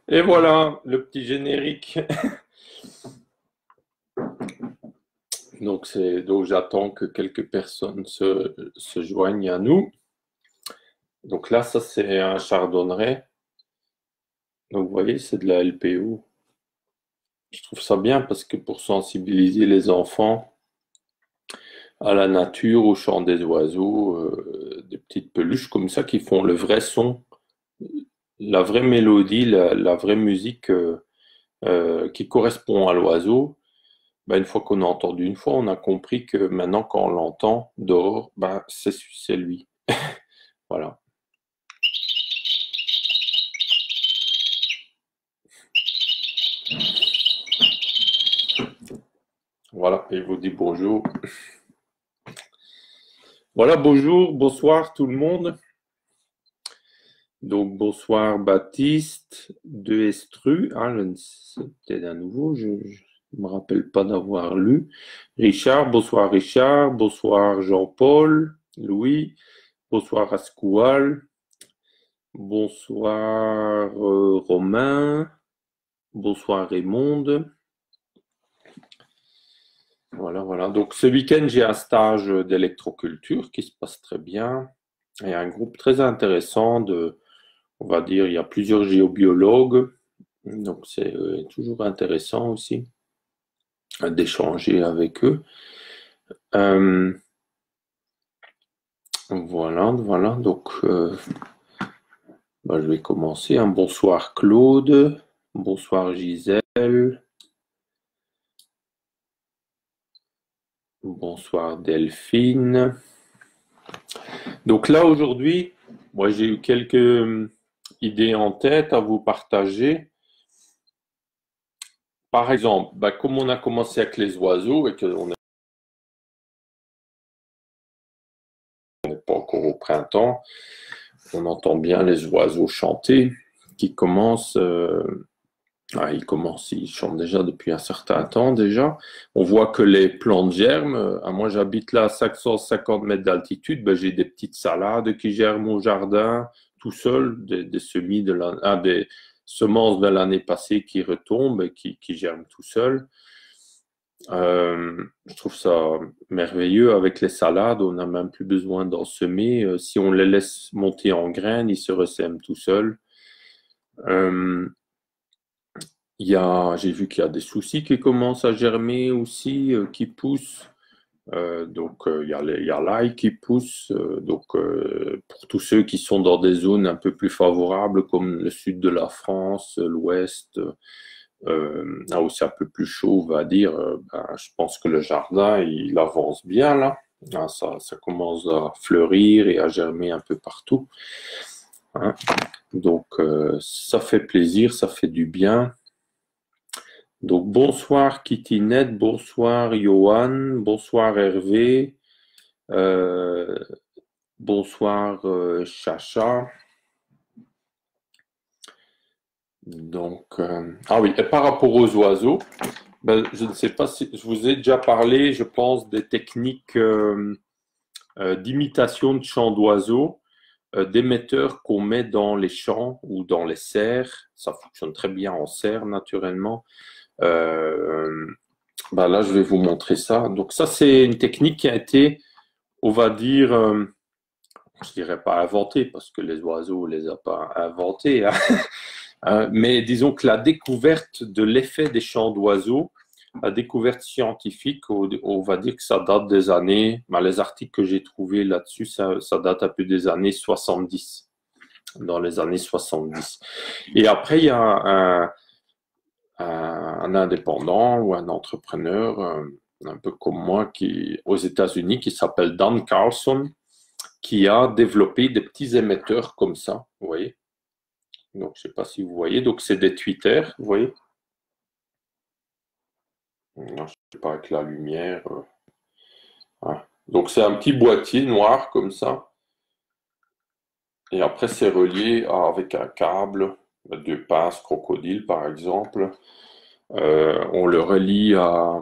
Et voilà, le petit générique. Donc j'attends que quelques personnes se joignent à nous. Donc là, ça c'est un chardonneret. Donc vous voyez, c'est de la LPO. Je trouve ça bien parce que pour sensibiliser les enfants à la nature, au chant des oiseaux, des petites peluches comme ça qui font le vrai son, la vraie mélodie, la vraie musique qui correspond à l'oiseau. Ben, une fois qu'on a entendu une fois, on a compris que maintenant, quand on l'entend dehors, ben, c'est lui. Voilà. Voilà, et il vous dit bonjour. Voilà, bonjour, bonsoir tout le monde. Donc, bonsoir Baptiste de Estru. Ah, c'était à nouveau, je ne me rappelle pas d'avoir lu. Richard, bonsoir Jean-Paul, Louis, bonsoir Ascoual, bonsoir Romain, bonsoir Raymond. Voilà, voilà. Donc ce week-end, j'ai un stage d'électroculture qui se passe très bien. Il y a un groupe très intéressant on va dire, il y a plusieurs géobiologues. Donc c'est toujours intéressant aussi d'échanger avec eux. Voilà, voilà. Donc je vais commencer. Un bonsoir Claude, bonsoir Gisèle, bonsoir Delphine. Donc là aujourd'hui, moi j'ai eu quelques idées en tête à vous partager. Par exemple, comme on a commencé avec les oiseaux et qu'on n'est pas encore au printemps, on entend bien les oiseaux chanter qui commencent. Ils chantent déjà depuis un certain temps déjà. On voit que les plantes germent. Moi, j'habite là à 550 mètres d'altitude. J'ai des petites salades qui germent au jardin tout seul, des des semences de l'année passée qui retombent et qui germent tout seul. Je trouve ça merveilleux avec les salades. On n'a même plus besoin d'en semer. Si on les laisse monter en graines, ils se ressèment tout seuls. J'ai vu qu'il y a des soucis qui commencent à germer aussi, qui poussent. Il y a l'ail qui pousse. Pour tous ceux qui sont dans des zones un peu plus favorables, comme le sud de la France, l'ouest, là où c'est un peu plus chaud, on va dire, je pense que le jardin, il avance bien là. Ça commence à fleurir et à germer un peu partout. Hein. Donc, ça fait plaisir, ça fait du bien. Donc, bonsoir Kittinette, bonsoir Johan, bonsoir Hervé, euh, bonsoir Chacha. Donc, ah oui, et par rapport aux oiseaux, je ne sais pas si je vous ai déjà parlé, je pense, des techniques d'imitation de chants d'oiseaux, d'émetteurs qu'on met dans les champs ou dans les serres. Ça fonctionne très bien en serre, naturellement. Là, je vais vous montrer ça. Donc, ça, c'est une technique qui a été, on va dire, je dirais pas inventée, parce que les oiseaux ne les a pas inventés, hein. Mais disons que la découverte de l'effet des chants d'oiseaux, la découverte scientifique, on va dire que ça date des années, les articles que j'ai trouvés là-dessus, ça date un peu des années 70, dans les années 70. Et après, il y a un indépendant ou un entrepreneur, un peu comme moi, aux États-Unis, qui s'appelle Dan Carlson, qui a développé des petits émetteurs comme ça, vous voyez. Donc, je ne sais pas si vous voyez. Donc, c'est des tweeters, vous voyez. Je ne sais pas avec la lumière. Donc, c'est un petit boîtier noir comme ça. Et après, c'est relié avec un câble, deux pinces crocodile, par exemple. On le relie à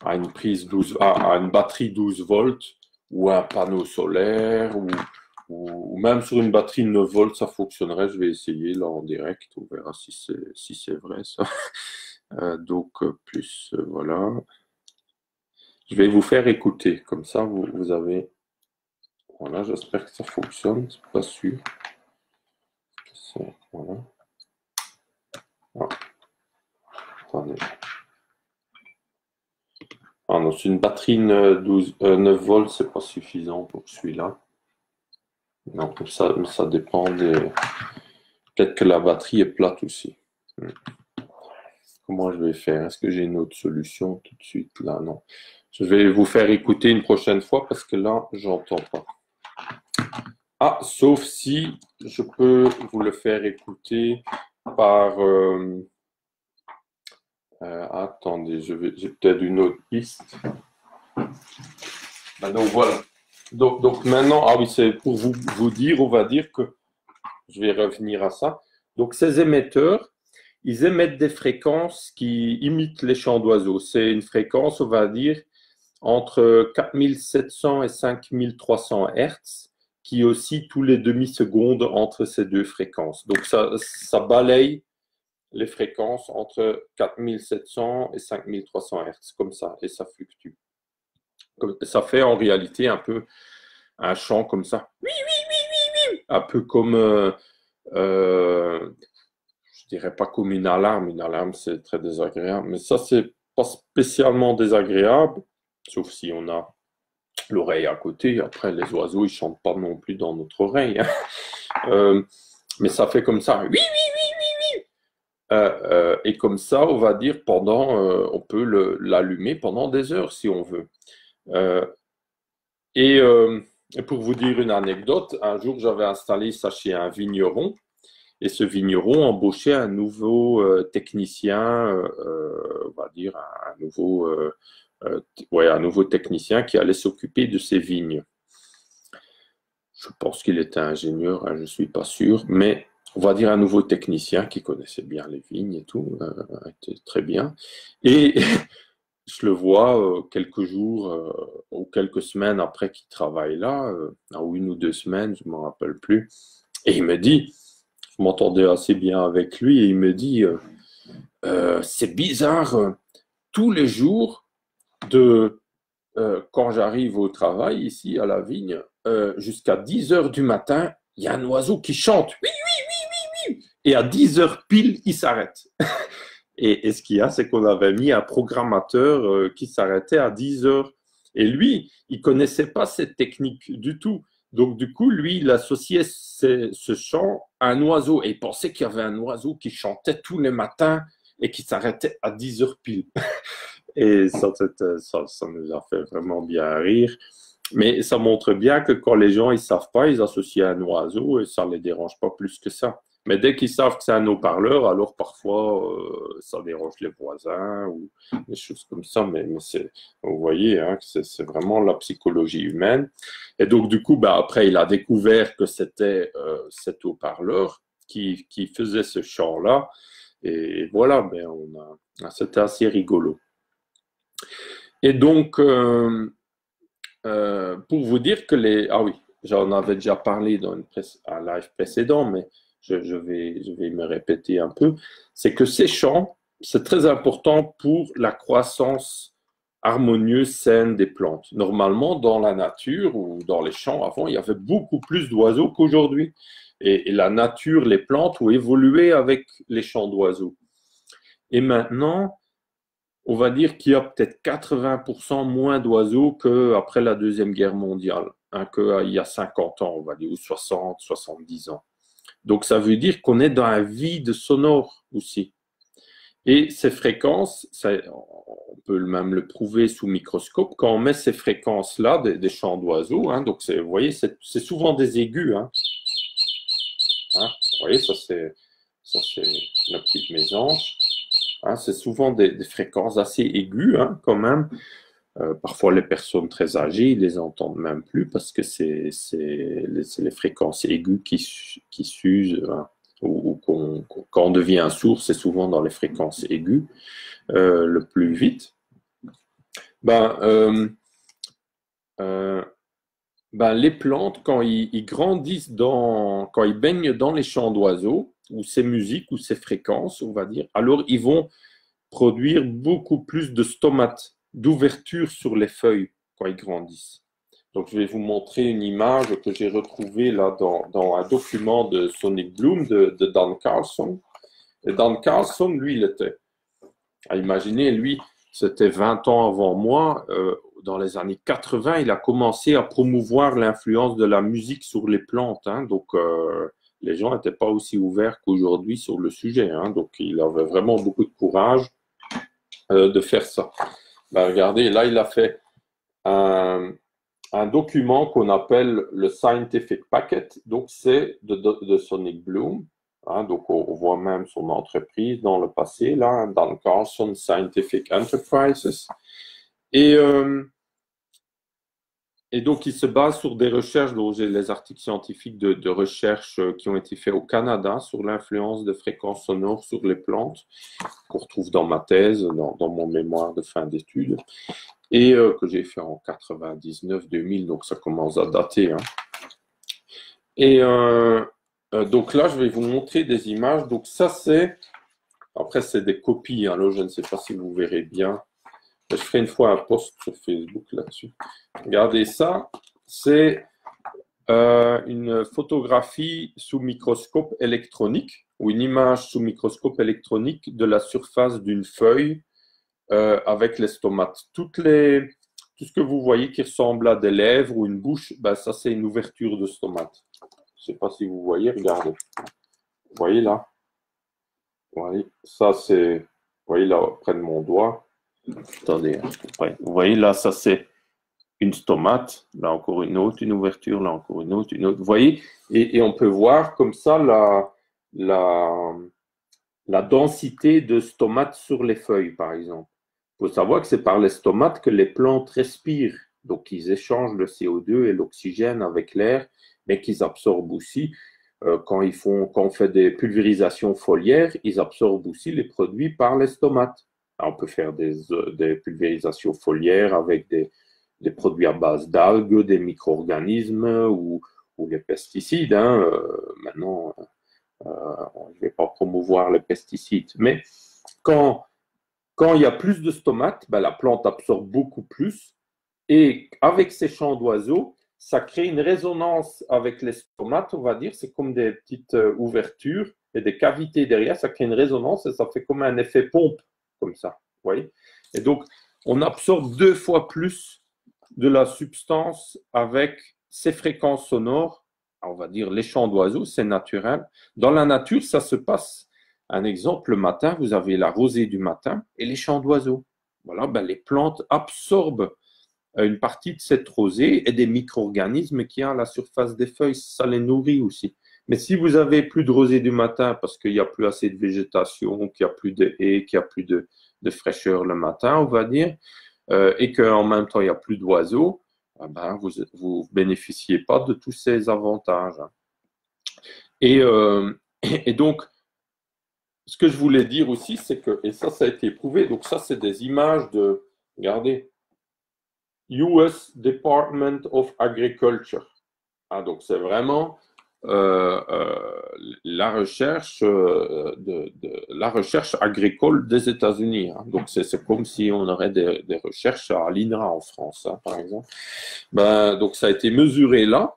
une prise 12, à une batterie 12 volts ou un panneau solaire ou même sur une batterie 9 volts, ça fonctionnerait. Je vais essayer là en direct. On verra si c'est vrai ça. Donc, voilà. Je vais vous faire écouter. Comme ça, vous avez... Voilà, j'espère que ça fonctionne. C'est pas sûr. Voilà. Ah. Attendez. Ah non, c'est une batterie 9 volts, c'est pas suffisant pour celui-là. Non, comme ça, mais ça dépend des... Peut-être que la batterie est plate aussi. Comment je vais faire? Est-ce que j'ai une autre solution tout de suite? Là, non. Je vais vous faire écouter une prochaine fois parce que là, j'entends pas. Ah, sauf si je peux vous le faire écouter par... attendez, j'ai peut-être une autre piste. Ben donc voilà. Donc maintenant, ah oui, c'est pour vous dire, on va dire que je vais revenir à ça. Donc ces émetteurs, ils émettent des fréquences qui imitent les chants d'oiseaux. C'est une fréquence, on va dire, entre 4700 et 5300 Hertz, qui oscille tous les demi-secondes entre ces deux fréquences. Donc ça balaye les fréquences entre 4700 et 5300 Hertz, comme ça, et ça fluctue. Ça fait en réalité un peu un chant comme ça. Un peu comme, je dirais pas comme une alarme c'est très désagréable, mais ça c'est pas spécialement désagréable, sauf si on a l'oreille à côté. Après, les oiseaux, ils chantent pas non plus dans notre oreille. Mais ça fait comme ça. Et comme ça, on va dire, on peut l'allumer pendant des heures si on veut. Et pour vous dire une anecdote, un jour, j'avais installé ça chez un vigneron. Et ce vigneron embauchait un nouveau technicien, on va dire un nouveau technicien qui allait s'occuper de ses vignes. Je pense qu'il était ingénieur, hein, je ne suis pas sûr, mais on va dire un nouveau technicien qui connaissait bien les vignes et tout, était très bien. Et je le vois quelques jours ou quelques semaines après qu'il travaille là, ou 1 ou 2 semaines, je ne m'en rappelle plus. Et il me dit, je m'entendais assez bien avec lui, et il me dit, c'est bizarre, tous les jours, quand j'arrive au travail ici à la vigne, jusqu'à 10 heures du matin, il y a un oiseau qui chante. Oui, et à 10 heures pile, il s'arrête. Et ce qu'il y a, c'est qu'on avait mis un programmateur qui s'arrêtait à 10 heures. Et lui, il ne connaissait pas cette technique du tout. Donc, du coup, lui, il associait ce chant à un oiseau. Et il pensait qu'il y avait un oiseau qui chantait tous les matins et qui s'arrêtait à 10 heures pile. Et ça nous a fait vraiment bien rire. Mais ça montre bien que quand les gens ne savent pas, ils associent à un oiseau et ça ne les dérange pas plus que ça. Mais dès qu'ils savent que c'est un haut-parleur, alors parfois ça dérange les voisins ou des choses comme ça. Mais vous voyez, hein, c'est vraiment la psychologie humaine. Et donc du coup, après, il a découvert que c'était cet haut-parleur qui faisait ce chant-là. Et voilà, c'était assez rigolo. Et donc, pour vous dire que ah oui, j'en avais déjà parlé dans un live précédent, mais je vais me répéter un peu, c'est que ces champs, c'est très important pour la croissance harmonieuse, saine des plantes. Normalement, dans la nature ou dans les champs, avant, il y avait beaucoup plus d'oiseaux qu'aujourd'hui. Et la nature, les plantes ont évolué avec les champs d'oiseaux. Et maintenant, on va dire qu'il y a peut-être 80% moins d'oiseaux qu'après la Deuxième Guerre mondiale, hein, qu'il y a 50 ans, on va dire, ou 60, 70 ans. Donc, ça veut dire qu'on est dans un vide sonore aussi. Et ces fréquences, on peut même le prouver sous microscope, quand on met ces fréquences-là, des chants d'oiseaux, hein, donc vous voyez, c'est souvent des aigus. Hein. Vous voyez, ça c'est la petite mésange. Hein, c'est souvent des fréquences assez aiguës, hein, quand même. Parfois, les personnes très âgées, ils les entendent même plus parce que c'est les fréquences aiguës qui s'usent, hein, ou quand on devient sourd, c'est souvent dans les fréquences aiguës le plus vite. Ben, les plantes, quand ils grandissent quand ils baignent dans les champs d'oiseaux, ou ces musiques, ou ces fréquences, on va dire, alors ils vont produire beaucoup plus de stomates, d'ouverture sur les feuilles quand ils grandissent. Donc, je vais vous montrer une image que j'ai retrouvée là dans un document de Sonic Bloom de Dan Carlson. Et Dan Carlson, lui, il était, à imaginer, lui, c'était 20 ans avant moi. Dans les années 80, il a commencé à promouvoir l'influence de la musique sur les plantes. Hein. Donc, les gens n'étaient pas aussi ouverts qu'aujourd'hui sur le sujet. Hein. Donc, il avait vraiment beaucoup de courage de faire ça. Ben, regardez, là, il a fait un document qu'on appelle le Scientific Packet. Donc, c'est de Sonic Bloom. Hein, donc, on voit même son entreprise dans le passé, là, dans le Carlson Scientific Enterprises. Et donc, il se base sur des recherches, donc j'ai les articles scientifiques de recherche qui ont été faits au Canada sur l'influence des fréquences sonores sur les plantes, qu'on retrouve dans ma thèse, dans mon mémoire de fin d'études, et que j'ai fait en 99-2000, donc ça commence à dater. Hein. Et donc là, je vais vous montrer des images. Donc ça, après, c'est des copies. Hein. Là, je ne sais pas si vous verrez bien. Je ferai une fois un post sur Facebook là-dessus. Regardez ça, c'est une photographie sous microscope électronique ou une image sous microscope électronique de la surface d'une feuille avec les stomates. Tout ce que vous voyez qui ressemble à des lèvres ou une bouche, ben ça c'est une ouverture de stomate. Je ne sais pas si vous voyez, regardez. Vous voyez là? Vous voyez, ça c'est, vous voyez là près de mon doigt. Attendez, ouais. Vous voyez là, ça c'est une stomate, là encore une autre, une ouverture, là encore une autre, une autre. Vous voyez, et on peut voir comme ça la densité de stomates sur les feuilles, par exemple. Il faut savoir que c'est par les stomates que les plantes respirent. Donc, ils échangent le CO2 et l'oxygène avec l'air, mais qu'ils absorbent aussi. Quand on fait des pulvérisations foliaires, ils absorbent aussi les produits par les stomates. Alors, on peut faire des pulvérisations foliaires avec des produits à base d'algues, des micro-organismes ou les pesticides. Hein. Maintenant, je ne vais pas promouvoir les pesticides, mais quand il y a plus de stomates, ben, la plante absorbe beaucoup plus. Et avec ces champs d'oiseaux, ça crée une résonance avec les stomates, on va dire. C'est comme des petites ouvertures et des cavités derrière. Ça crée une résonance et ça fait comme un effet pompe, comme ça. Vous voyez? Et donc, on absorbe 2 fois plus de la substance avec ces fréquences sonores. On va dire les chants d'oiseaux, c'est naturel. Dans la nature, ça se passe. Un exemple, le matin, vous avez la rosée du matin et les chants d'oiseaux. Voilà, ben, les plantes absorbent une partie de cette rosée et des micro-organismes qu'il y a à la surface des feuilles. Ça les nourrit aussi. Mais si vous avez plus de rosée du matin parce qu'il n'y a plus assez de végétation, qu'il n'y a plus de haies, qu'il n'y a plus de fraîcheur le matin, on va dire, et qu'en même temps, il n'y a plus d'oiseaux, ben, vous ne bénéficiez pas de tous ces avantages. Et, et donc, ce que je voulais dire aussi, c'est que, et ça a été prouvé, donc ça, c'est des images de, regardez, US Department of Agriculture. Ah, donc, c'est vraiment la recherche la recherche agricole des États-Unis. Hein. Donc, c'est comme si on aurait des recherches à l'INRA en France, hein, par exemple. Ben, donc, ça a été mesuré là.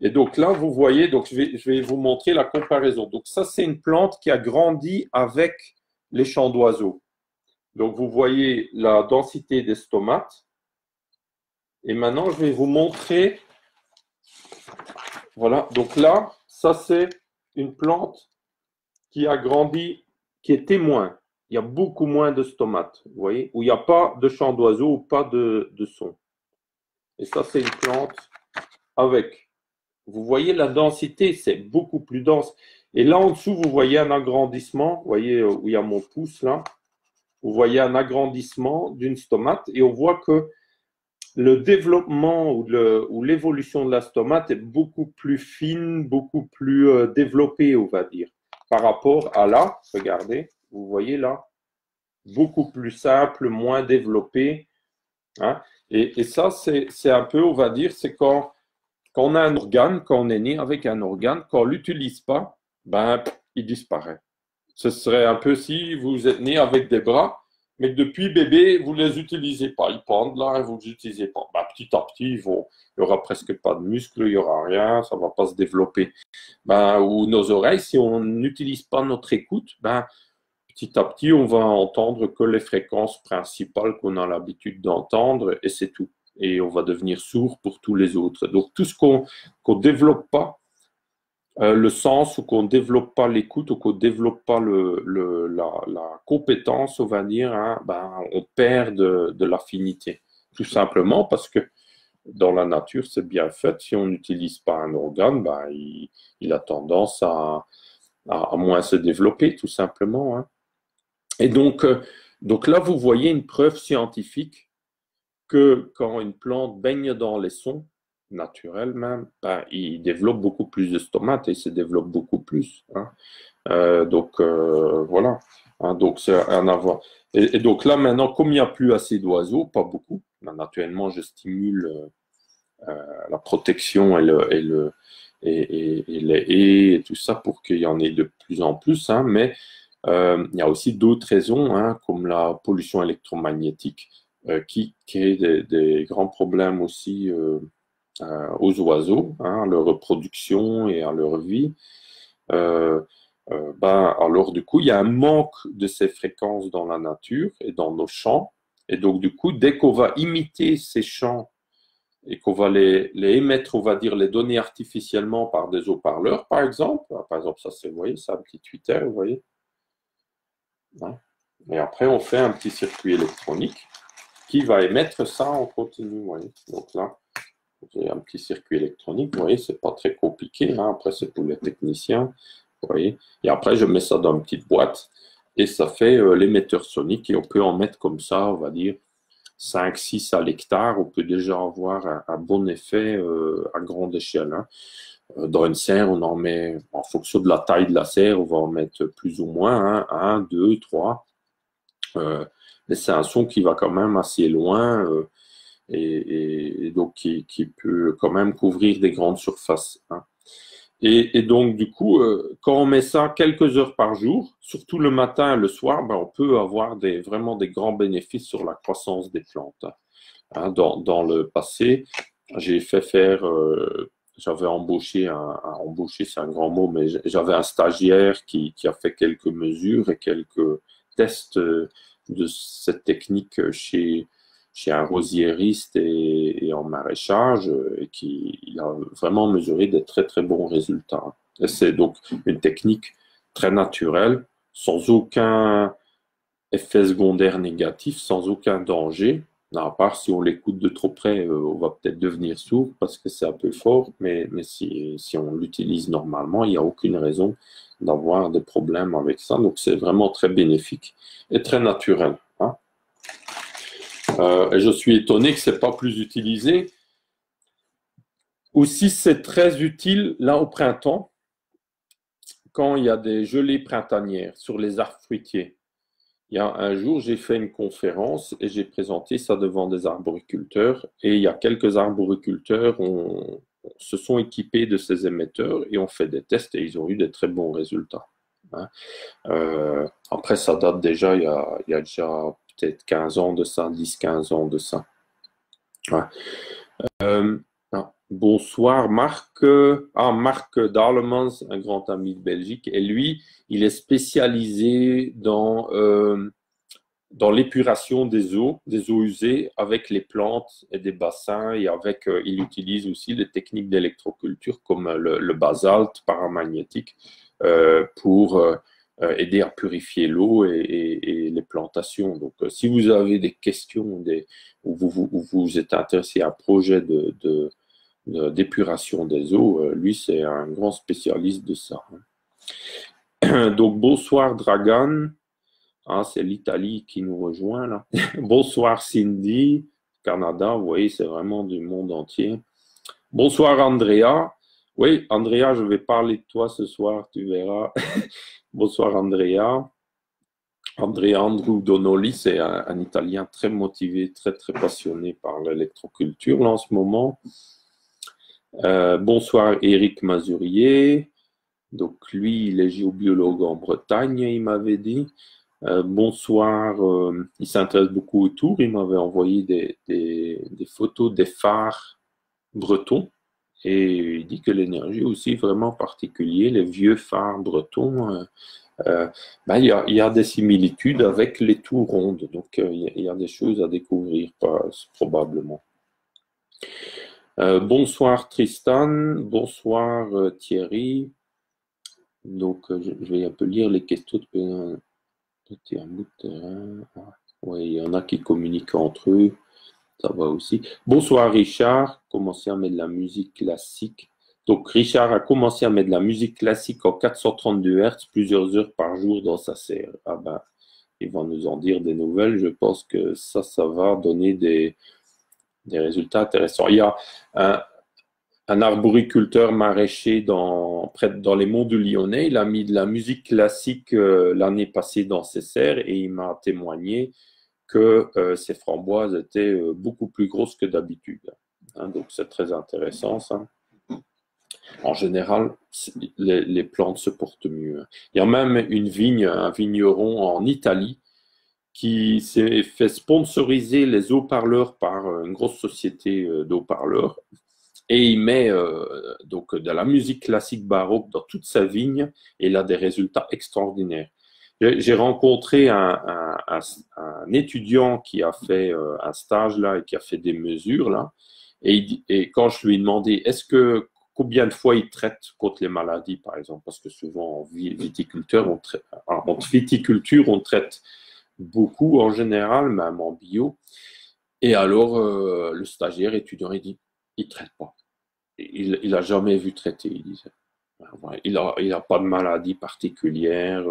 Et donc là, vous voyez, donc je vais vous montrer la comparaison. Donc ça, c'est une plante qui a grandi avec les champs d'oiseaux. Donc vous voyez la densité des stomates. Et maintenant, je vais vous montrer. Voilà, donc là, ça c'est une plante qui a grandi, qui est témoin. Il y a beaucoup moins de stomates, vous voyez, où il n'y a pas de champs d'oiseaux ou pas de son. Et ça, c'est une plante avec. Vous voyez la densité, c'est beaucoup plus dense. Et là en dessous, vous voyez un agrandissement. Vous voyez où il y a mon pouce là. Vous voyez un agrandissement d'une stomate et on voit que le développement ou l'évolution de la stomate est beaucoup plus fine, beaucoup plus développée, on va dire, par rapport à là. Regardez, vous voyez là, beaucoup plus simple, moins développé. Hein. Et ça, c'est un peu, on va dire, c'est quand quand on a un organe, quand on est né avec un organe, quand on ne l'utilise pas, ben, il disparaît. Ce serait un peu si vous êtes né avec des bras, mais que depuis bébé, vous ne les utilisez pas. Ils pendent là et vous ne les utilisez pas. Ben, petit à petit, il n'y aura presque pas de muscles, il n'y aura rien, ça ne va pas se développer. Ben, ou nos oreilles, si on n'utilise pas notre écoute, ben, petit à petit, on va entendre que les fréquences principales qu'on a l'habitude d'entendre et c'est tout. Et on va devenir sourd pour tous les autres. Donc, tout ce qu'on ne développe pas, le sens, ou qu'on ne développe pas l'écoute, ou qu'on ne développe pas la compétence, on va dire, hein, ben, on perd de l'affinité. Tout simplement parce que dans la nature, c'est bien fait. Si on n'utilise pas un organe, ben, il a tendance à moins se développer, tout simplement. Hein. Et donc là, vous voyez une preuve scientifique que quand une plante baigne dans les sons, naturels même, ben, il développe beaucoup plus de stomates et il se développe beaucoup plus. Hein. Voilà. Hein, donc c'est un avoir. Et donc là, maintenant, comme il n'y a plus assez d'oiseaux, pas beaucoup, ben, naturellement, je stimule la protection et les haies et tout ça pour qu'il y en ait de plus en plus. Hein, mais il y a aussi d'autres raisons, hein, comme la pollution électromagnétique, qui crée des grands problèmes aussi aux oiseaux, hein, à leur reproduction et à leur vie. Ben, alors, du coup, il y a un manque de ces fréquences dans la nature et dans nos champs. Et donc, du coup, dès qu'on va imiter ces champs et qu'on va les émettre, on va dire, les donner artificiellement par des haut-parleurs, par exemple. Par exemple, ça, c'est, vous voyez, c'est un petit tweeter, vous voyez. Hein. Et après, on fait un petit circuit électronique qui va émettre ça en continu, vous voyez. Donc là, j'ai un petit circuit électronique, vous voyez, c'est pas très compliqué. Hein. Après, c'est pour les techniciens, vous voyez. Et après, je mets ça dans une petite boîte et ça fait l'émetteur sonique et on peut en mettre comme ça, on va dire, 5, 6 à l'hectare. On peut déjà avoir un bon effet à grande échelle. Hein. Dans une serre, on en met, en fonction de la taille de la serre, on va en mettre plus ou moins, hein, 1, 2, 3. Mais c'est un son qui va quand même assez loin et donc qui peut quand même couvrir des grandes surfaces. Hein. Et donc, du coup, quand on met ça quelques heures par jour, surtout le matin et le soir, ben, on peut avoir vraiment des grands bénéfices sur la croissance des plantes. Hein. Dans le passé, j'ai fait faire, j'avais embauché, embauché c'est un grand mot, mais j'avais un stagiaire qui a fait quelques mesures et quelques tests de cette technique chez un rosiériste et en maraîchage, et il a vraiment mesuré des très très bons résultats. Et c'est donc une technique très naturelle, sans aucun effet secondaire négatif, sans aucun danger. À part si on l'écoute de trop près, on va peut-être devenir sourd parce que c'est un peu fort, mais si on l'utilise normalement, il n'y a aucune raison d'avoir des problèmes avec ça. Donc c'est vraiment très bénéfique et très naturel. Hein. Et je suis étonné que ce n'est pas plus utilisé. Aussi, c'est très utile là au printemps, quand il y a des gelées printanières sur les arbres fruitiers. Il y a un jour, j'ai fait une conférence et j'ai présenté ça devant des arboriculteurs. Et il y a quelques arboriculteurs se sont équipés de ces émetteurs et ont fait des tests et ils ont eu des très bons résultats. Hein. Après, ça date déjà, il y a déjà peut-être 15 ans de ça, 10-15 ans de ça. Ouais. Bonsoir Marc. Marc Darlemans, un grand ami de Belgique. Et lui, il est spécialisé dans l'épuration des eaux usées avec les plantes et des bassins. Et il utilise aussi des techniques d'électroculture comme le basalte paramagnétique pour aider à purifier l'eau et les plantations. Donc, si vous avez des questions ou vous êtes intéressé à un projet d'épuration des eaux, lui, c'est un grand spécialiste de ça. Donc, bonsoir Dragan. Ah, c'est l'Italie qui nous rejoint là. Bonsoir Cindy, Canada. Vous voyez, c'est vraiment du monde entier. Bonsoir Andrea. Oui, Andrea, je vais parler de toi ce soir, tu verras. Bonsoir Andrea. Andrew Donnelly, c'est un Italien très motivé, très très passionné par l'électroculture là en ce moment. Bonsoir Éric Mazurier. Donc lui, il est géobiologue en Bretagne, il m'avait dit. Bonsoir, il s'intéresse beaucoup aux tours. Il m'avait envoyé des photos des phares bretons. Et il dit que l'énergie est aussi vraiment particulière. Les vieux phares bretons, ben, il y a des similitudes avec les tours rondes. Donc il y a des choses à découvrir, probablement. Bonsoir Tristan, bonsoir Thierry. Donc je vais un peu lire les questions de terrain. Oui, il y en a qui communiquent entre eux, ça va aussi. Bonsoir Richard, commencé à mettre de la musique classique. Donc Richard a commencé à mettre de la musique classique en 432 Hz plusieurs heures par jour dans sa serre. Ah ben, il va nous en dire des nouvelles. Je pense que ça va donner des résultats intéressants. Il y a un arboriculteur maraîcher dans les monts du Lyonnais. Il a mis de la musique classique l'année passée dans ses serres et il m'a témoigné que ses framboises étaient beaucoup plus grosses que d'habitude. Hein, donc c'est très intéressant ça. En général, les plantes se portent mieux. Il y a même une vigne, un vigneron en Italie qui s'est fait sponsoriser les haut-parleurs par une grosse société d'haut-parleurs. Et il met donc de la musique classique baroque dans toute sa vigne et il a des résultats extraordinaires. J'ai rencontré un étudiant qui a fait un stage là et qui a fait des mesures là. Et quand je lui ai demandé combien de fois il traite contre les maladies, par exemple, parce que souvent en viticulture, on traite beaucoup en général, même en bio. Et alors, le stagiaire étudiant, il dit, il ne traite pas. Il n'a jamais vu traiter, il disait. Il a pas de maladie particulière.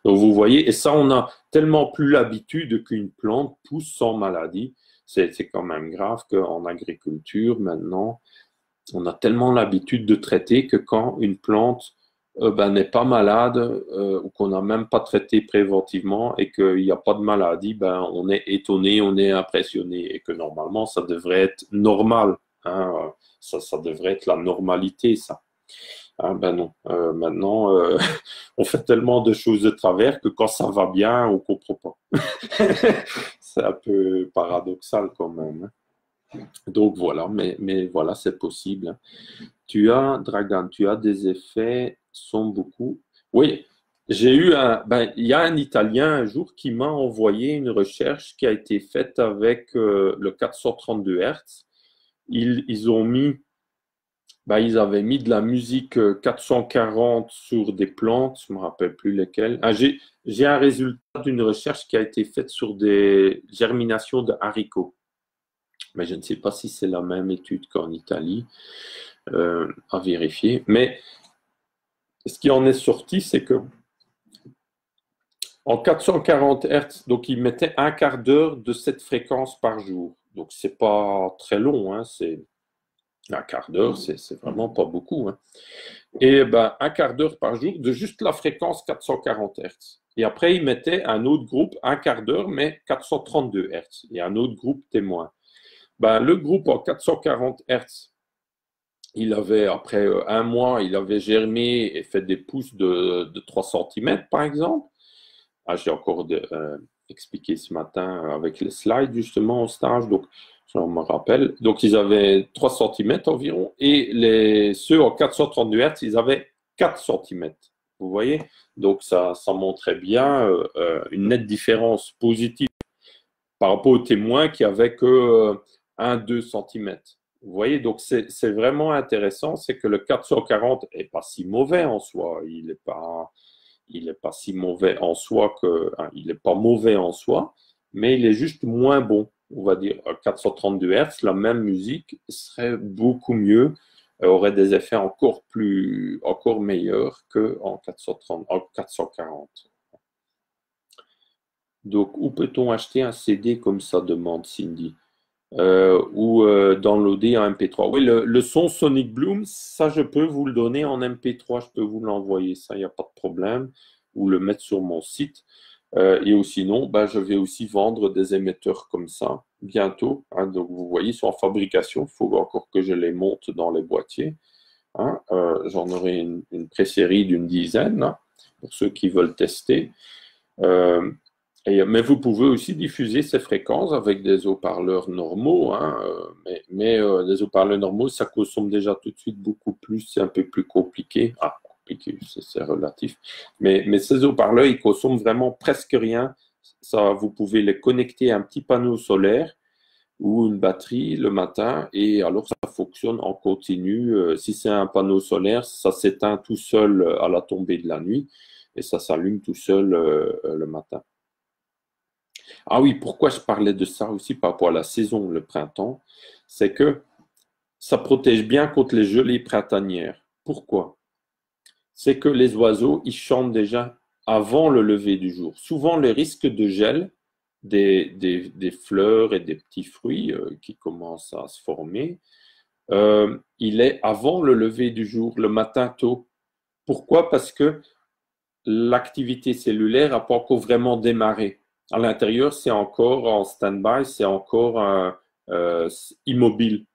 Donc, vous voyez, et ça, on a tellement plus l'habitude qu'une plante pousse sans maladie. C'est quand même grave qu'en agriculture, maintenant, on a tellement l'habitude de traiter que quand une plante n'est pas malade ou qu'on n'a même pas traité préventivement et qu'il n'y a pas de maladie, on est étonné, on est impressionné et que normalement, ça devrait être normal. Hein, ça devrait être la normalité, ça. Hein, ben non. Maintenant, on fait tellement de choses de travers que quand ça va bien, on ne comprend pas. C'est un peu paradoxal quand même. Donc voilà, mais voilà, c'est possible. Dragan, tu as des effets, sont beaucoup. Oui, il y a un Italien un jour qui m'a envoyé une recherche qui a été faite avec le 432 Hz. Ils avaient mis de la musique 440 sur des plantes, je ne me rappelle plus lesquelles. J'ai un résultat d'une recherche qui a été faite sur des germinations de haricots. Mais je ne sais pas si c'est la même étude qu'en Italie, à vérifier. Mais ce qui en est sorti, c'est que en 440 Hz, donc ils mettaient un quart d'heure de cette fréquence par jour. Donc c'est pas très long, hein, c'est un quart d'heure, c'est vraiment pas beaucoup. Hein. Et un quart d'heure par jour de juste la fréquence 440 Hz. Et après, ils mettaient un autre groupe, un quart d'heure, mais 432 Hz. Et un autre groupe témoin. Le groupe en 440 Hz, il avait, après un mois, il avait germé et fait des pousses de 3 cm, par exemple. J'ai encore expliqué ce matin avec les slides, justement, au stage, donc je me rappelle. Donc, ils avaient 3 cm environ, et ceux en 432 Hz, ils avaient 4 cm. Vous voyez? Donc, ça montrait bien une nette différence positive par rapport aux témoins qui n'avaient que 1-2 cm. Vous voyez, donc c'est vraiment intéressant, c'est que le 440 n'est pas si mauvais en soi. Il n'est pas si mauvais en soi il n'est pas mauvais en soi, mais il est juste moins bon. On va dire 432 Hz, la même musique serait beaucoup mieux, aurait des effets encore meilleurs qu'en 440. Donc, où peut-on acheter un CD comme ça, demande Cindy, ou downloader en MP3. Oui, le son Sonic Bloom, ça, je peux vous le donner en MP3, je peux vous l'envoyer, ça, il n'y a pas de problème, ou le mettre sur mon site. Et ou sinon, je vais aussi vendre des émetteurs comme ça. bientôt. Hein. Donc, vous voyez, ils sont en fabrication. Il faut encore que je les monte dans les boîtiers. Hein. J'en aurai une pré-série d'une dizaine, hein, pour ceux qui veulent tester. Mais vous pouvez aussi diffuser ces fréquences avec des haut-parleurs normaux. Hein, des haut-parleurs normaux, ça consomme déjà tout de suite beaucoup plus. C'est un peu plus compliqué. Ah, compliqué, c'est relatif. Mais ces haut-parleurs, ils consomment vraiment presque rien. Ça, vous pouvez les connecter à un petit panneau solaire ou une batterie le matin et alors ça fonctionne en continu. Si c'est un panneau solaire, ça s'éteint tout seul à la tombée de la nuit et ça s'allume tout seul le matin. Ah oui, pourquoi je parlais de ça aussi par rapport à la saison, le printemps, c'est que ça protège bien contre les gelées printanières. Pourquoi? C'est que les oiseaux, ils chantent déjà avant le lever du jour. Souvent, le risque de gel des fleurs et des petits fruits qui commencent à se former, il est avant le lever du jour, le matin tôt. Pourquoi? Parce que l'activité cellulaire n'a pas encore vraiment démarré. À l'intérieur, c'est encore en stand-by, c'est encore immobile.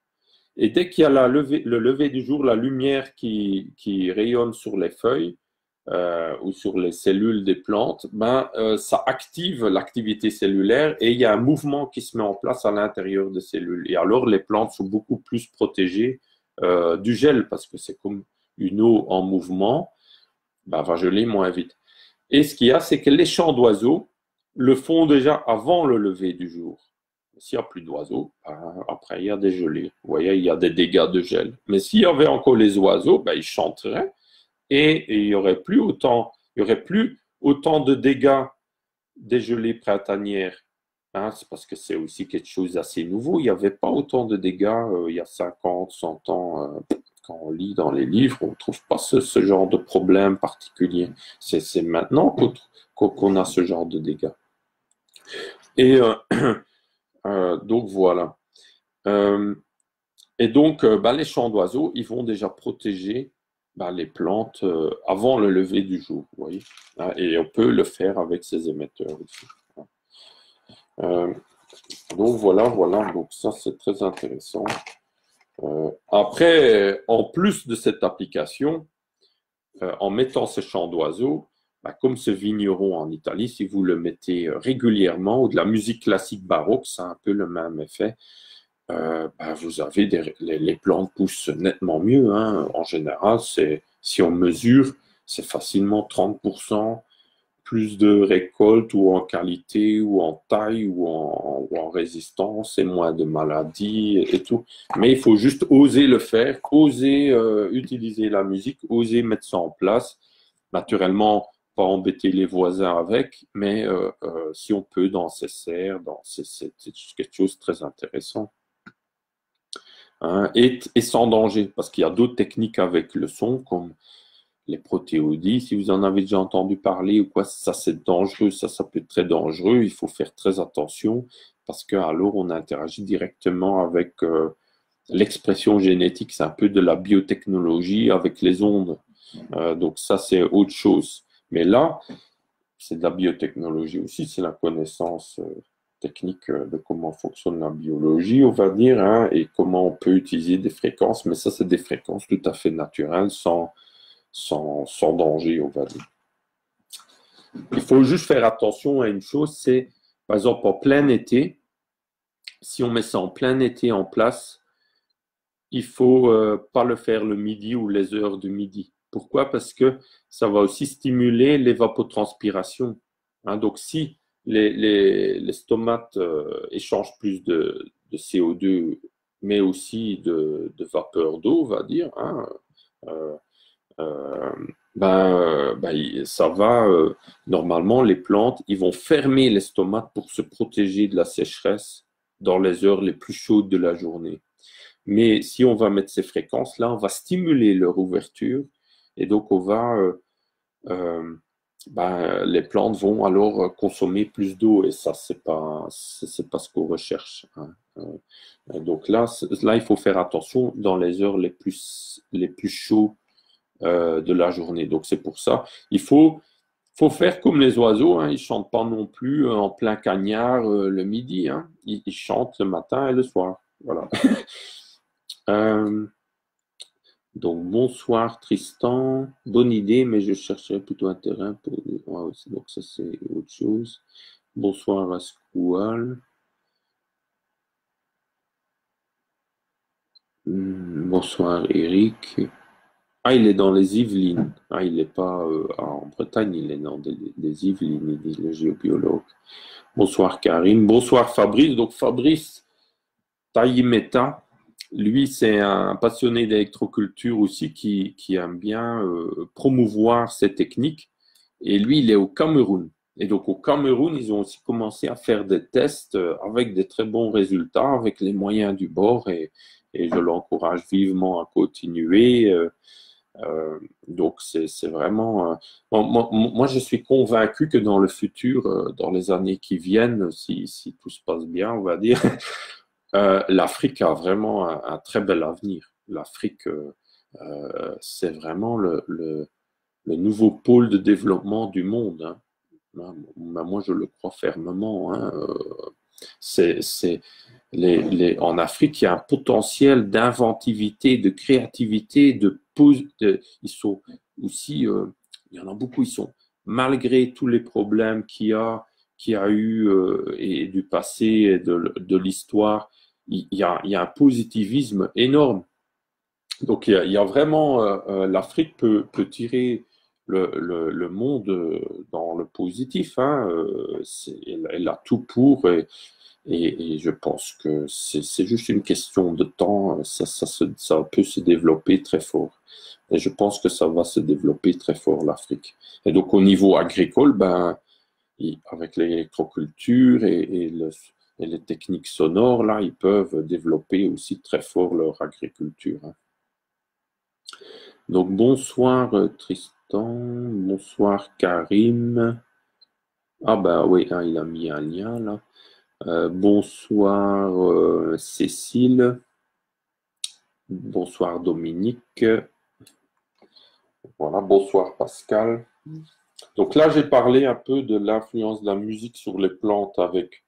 Et dès qu'il y a le lever du jour, la lumière qui rayonne sur les feuilles ou sur les cellules des plantes, ça active l'activité cellulaire et il y a un mouvement qui se met en place à l'intérieur des cellules. Et alors, les plantes sont beaucoup plus protégées du gel parce que c'est comme une eau en mouvement, va geler moins vite. Et ce qu'il y a, c'est que les chants d'oiseaux le font déjà avant le lever du jour. S'il n'y a plus d'oiseaux, après il y a des gelées. Vous voyez, il y a des dégâts de gel. Mais s'il y avait encore les oiseaux, ils chanteraient et il n'y aurait plus autant de dégâts des gelées printanières. Hein, c'est parce que c'est aussi quelque chose d'assez nouveau. Il n'y avait pas autant de dégâts il y a 50, 100 ans. Quand on lit dans les livres, on ne trouve pas ce genre de problème particulier. C'est maintenant qu'on a ce genre de dégâts. Et donc voilà. Et donc, les chants d'oiseaux, ils vont déjà protéger les plantes avant le lever du jour. Vous voyez. Et on peut le faire avec ces émetteurs aussi. Donc voilà. Donc ça, c'est très intéressant. Après, en plus de cette application, en mettant ces chants d'oiseaux, comme ce vigneron en Italie, si vous le mettez régulièrement, ou de la musique classique baroque, c'est un peu le même effet. Vous avez les plantes poussent nettement mieux. Hein. En général, si on mesure, c'est facilement 30% plus de récolte ou en qualité ou en taille ou en résistance et moins de maladies et tout. Mais il faut juste oser le faire, oser utiliser la musique, oser mettre ça en place. Naturellement, pas embêter les voisins avec, mais si on peut dans ces serres, c'est quelque chose de très intéressant. Hein, et sans danger, parce qu'il y a d'autres techniques avec le son, comme les protéodies, si vous en avez déjà entendu parler ou quoi, ça c'est dangereux, ça peut être très dangereux, il faut faire très attention, parce qu'alors on interagit directement avec l'expression génétique, c'est un peu de la biotechnologie avec les ondes, donc ça c'est autre chose. Mais là, c'est de la biotechnologie aussi, c'est la connaissance technique de comment fonctionne la biologie, on va dire, hein, et comment on peut utiliser des fréquences, mais ça, c'est des fréquences tout à fait naturelles, sans danger, on va dire. Il faut juste faire attention à une chose, c'est, par exemple, en plein été, si on met ça en plein été en place, il ne faut pas le faire le midi ou les heures du midi. Pourquoi? Parce que ça va aussi stimuler l'évapotranspiration. Hein, donc, si les stomates échangent plus de CO2, mais aussi de vapeur d'eau, on va dire, hein, ça va, normalement, les plantes, ils vont fermer les stomates pour se protéger de la sécheresse dans les heures les plus chaudes de la journée. Mais si on va mettre ces fréquences-là, on va stimuler leur ouverture et donc on va les plantes vont alors consommer plus d'eau et ça, c'est pas ce qu'on recherche. Hein. Donc là, il faut faire attention dans les heures les plus chaudes de la journée. Donc c'est pour ça, il faut faut faire comme les oiseaux, hein. Ils ne chantent pas non plus en plein cagnard le midi, hein. Ils chantent le matin et le soir. Voilà. Donc, bonsoir Tristan. Bonne idée, mais je chercherais plutôt un terrain pour... Ouais, donc, ça, c'est autre chose. Bonsoir Ascoual. Bonsoir Eric. Ah, il est dans les Yvelines. Ah, il n'est pas en Bretagne, il est dans les Yvelines, il dit le géobiologue. Bonsoir Karim. Bonsoir Fabrice. Donc Fabrice Taïmeta, lui, c'est un passionné d'électroculture aussi qui aime bien promouvoir ces techniques. Et lui, il est au Cameroun. Et donc au Cameroun, ils ont aussi commencé à faire des tests avec des très bons résultats, avec les moyens du bord. Et je l'encourage vivement à continuer. Donc, c'est vraiment... moi, je suis convaincu que dans le futur, dans les années qui viennent, si tout se passe bien, on va dire, l'Afrique a vraiment un très bel avenir. L'Afrique, c'est vraiment le nouveau pôle de développement du monde, hein. Moi, je le crois fermement, hein. En Afrique, il y a un potentiel d'inventivité, de créativité, ils sont aussi, il y en a beaucoup, ils sont, malgré tous les problèmes qu'il y a eu et du passé et de l'histoire, il y a un positivisme énorme. Donc, il y a vraiment, l'Afrique peut tirer le monde dans le positif, hein. Elle a tout pour. Et je pense que c'est juste une question de temps. Ça peut se développer très fort. Et je pense que ça va se développer très fort, l'Afrique. Et donc, au niveau agricole, ben, avec l'électroculture et les techniques sonores, là, ils peuvent développer aussi très fort leur agriculture, hein. Donc, bonsoir Tristan, bonsoir Karim. Ah ben oui, hein, il a mis un lien là. Bonsoir Cécile. Bonsoir Dominique. Voilà, bonsoir Pascal. Donc là, j'ai parlé un peu de l'influence de la musique sur les plantes avec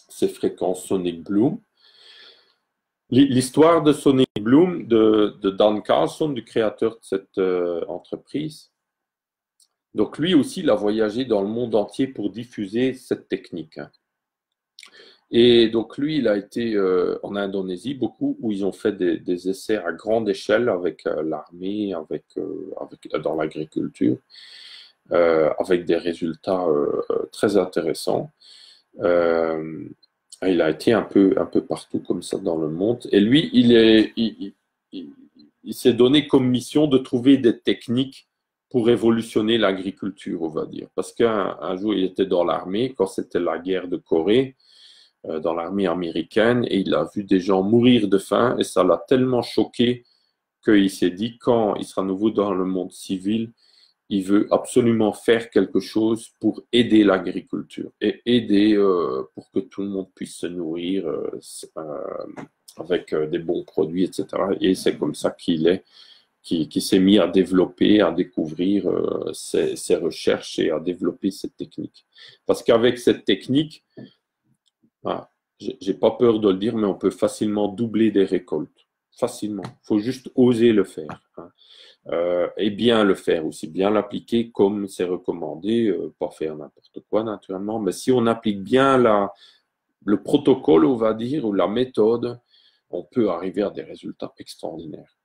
ces fréquences Sonic Bloom. L'histoire de Sonic Bloom, de Dan Carlson, du créateur de cette entreprise. Donc lui aussi, il a voyagé dans le monde entier pour diffuser cette technique, hein. Et donc lui, il a été en Indonésie beaucoup, où ils ont fait des essais à grande échelle avec l'armée, dans l'agriculture, avec des résultats très intéressants. Il a été un peu partout comme ça dans le monde. Et lui, il s'est donné comme mission de trouver des techniques pour révolutionner l'agriculture, on va dire. Parce qu'un jour, il était dans l'armée, quand c'était la guerre de Corée, dans l'armée américaine, et il a vu des gens mourir de faim, et ça l'a tellement choqué qu'il s'est dit, quand il sera nouveau dans le monde civil, il veut absolument faire quelque chose pour aider l'agriculture et aider pour que tout le monde puisse se nourrir avec des bons produits, etc. Et c'est comme ça qu'il s'est mis à développer, à découvrir ses recherches et à développer cette technique. Parce qu'avec cette technique, j'ai pas peur de le dire, mais on peut facilement doubler des récoltes. Facilement. Il faut juste oser le faire, hein. Et bien le faire aussi, bien l'appliquer comme c'est recommandé, pas faire n'importe quoi naturellement, mais si on applique bien le protocole, on va dire, ou la méthode, on peut arriver à des résultats extraordinaires.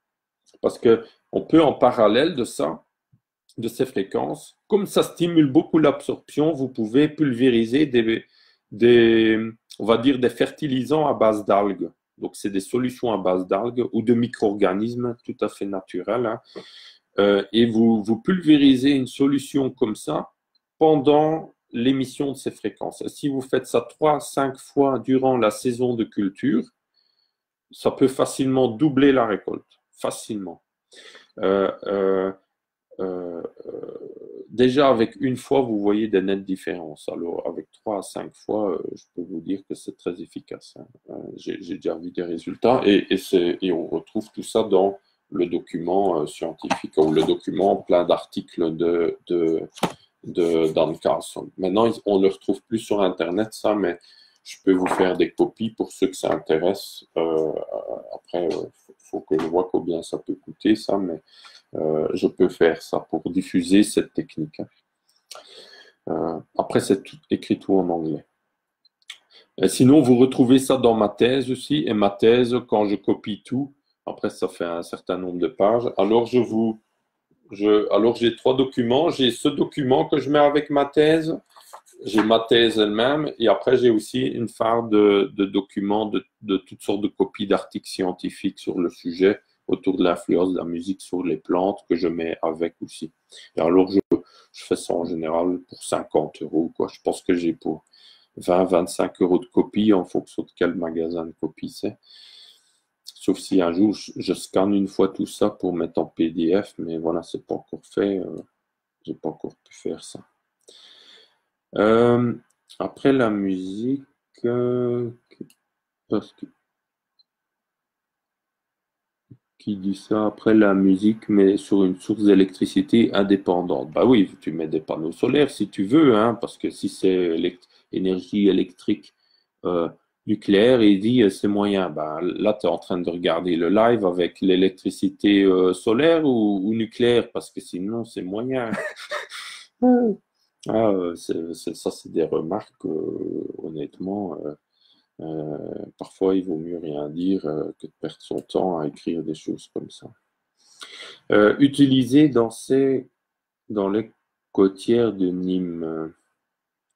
Parce que on peut en parallèle de ça, de ces fréquences, comme ça stimule beaucoup l'absorption, vous pouvez pulvériser on va dire des fertilisants à base d'algues. Donc, c'est des solutions à base d'algues ou de micro-organismes tout à fait naturels, hein. Et vous pulvérisez une solution comme ça pendant l'émission de ces fréquences. Et si vous faites ça 3-5 fois durant la saison de culture, ça peut facilement doubler la récolte. Facilement. Déjà, avec une fois, vous voyez des nettes différences. Alors, avec 3 à 5 fois, je peux vous dire que c'est très efficace, hein. J'ai déjà vu des résultats et on retrouve tout ça dans le document scientifique ou le document plein d'articles d'Anne Carlson. Maintenant, on ne le retrouve plus sur Internet, ça, mais je peux vous faire des copies pour ceux que ça intéresse. Après, faut que je vois combien ça peut coûter, ça, mais je peux faire ça pour diffuser cette technique. Après, c'est écrit tout en anglais. Et sinon, vous retrouvez ça dans ma thèse aussi. Et ma thèse, quand je copie tout, après, ça fait un certain nombre de pages. Alors, alors j'ai 3 documents. J'ai ce document que je mets avec ma thèse. J'ai ma thèse elle-même. Et après, j'ai aussi une phare de documents de toutes sortes de copies d'articles scientifiques sur le sujet autour de l'influence de la musique sur les plantes que je mets avec aussi. Et alors, je fais ça en général pour 50 euros, quoi. Je pense que j'ai pour 20-25 euros de copie en fonction de quel magasin de copie c'est. Sauf si un jour je scanne une fois tout ça pour mettre en PDF, mais voilà, c'est pas encore fait. J'ai pas encore pu faire ça. Après la musique, parce que qui dit ça après la musique, mais sur une source d'électricité indépendante. Bah oui, tu mets des panneaux solaires si tu veux, hein, parce que si c'est énergie électrique nucléaire, il dit c'est moyen. Bah, là, tu es en train de regarder le live avec l'électricité solaire ou nucléaire, parce que sinon, c'est moyen. Ça, c'est des remarques, honnêtement. Parfois, il vaut mieux rien dire que de perdre son temps à écrire des choses comme ça. Utiliser dans les côtières de Nîmes.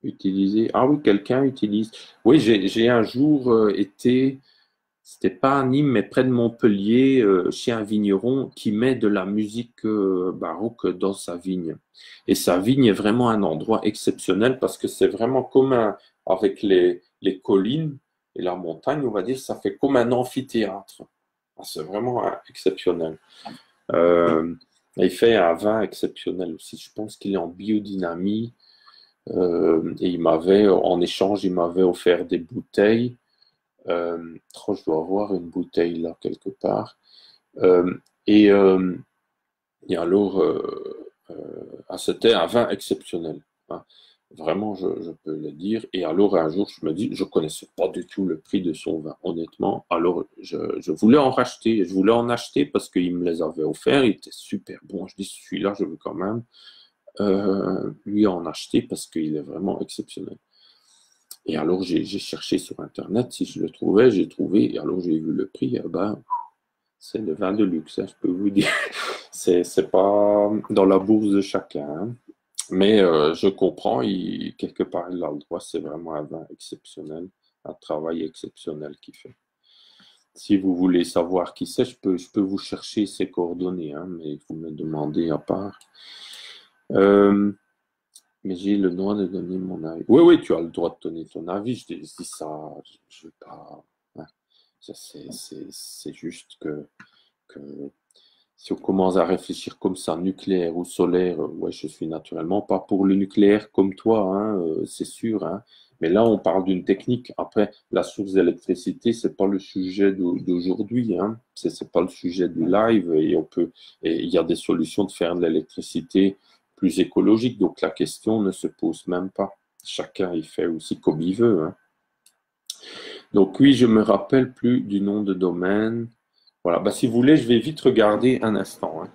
Utiliser. Ah oui, quelqu'un utilise. Oui, j'ai un jour été, c'était pas à Nîmes, mais près de Montpellier, chez un vigneron qui met de la musique baroque dans sa vigne. Et sa vigne est vraiment un endroit exceptionnel parce que c'est vraiment comme avec les collines et la montagne, on va dire, ça fait comme un amphithéâtre. Ah, c'est vraiment exceptionnel. Il fait un vin exceptionnel aussi. Je pense qu'il est en biodynamie. Et en échange, il m'avait offert des bouteilles. Je dois avoir une bouteille là quelque part. Euh, et, euh, et alors, c'était un vin exceptionnel, hein. Vraiment, je peux le dire. Et alors, un jour, je me dis, je connaissais pas du tout le prix de son vin, honnêtement. Alors, je voulais en racheter. Je voulais en acheter parce qu'il me les avait offerts. Il était super bon. Je dis, celui-là, je veux quand même lui en acheter parce qu'il est vraiment exceptionnel. Et alors, j'ai cherché sur Internet si je le trouvais. J'ai trouvé. Et alors, j'ai vu le prix. C'est le vin de luxe, hein, je peux vous dire. C'est pas dans la bourse de chacun, hein. Mais je comprends, quelque part, il a le droit. C'est vraiment un vin exceptionnel, un travail exceptionnel qu'il fait. Si vous voulez savoir qui c'est, je peux vous chercher ses coordonnées, hein, mais il faut me demander à part. Mais j'ai le droit de donner mon avis. Oui, oui, tu as le droit de donner ton avis. Je dis ça, je veux pas. Ouais. C'est juste que si on commence à réfléchir comme ça, nucléaire ou solaire, ouais, je suis naturellement pas pour le nucléaire comme toi, hein, c'est sûr, hein. Mais là, on parle d'une technique. Après, la source d'électricité, c'est pas le sujet d'aujourd'hui, hein. C'est pas le sujet du live et il y a des solutions de faire de l'électricité plus écologique. Donc la question ne se pose même pas. Chacun y fait aussi comme il veut, hein. Donc oui, je me rappelle plus du nom de domaine. Voilà, bah, si vous voulez, je vais vite regarder un instant, hein.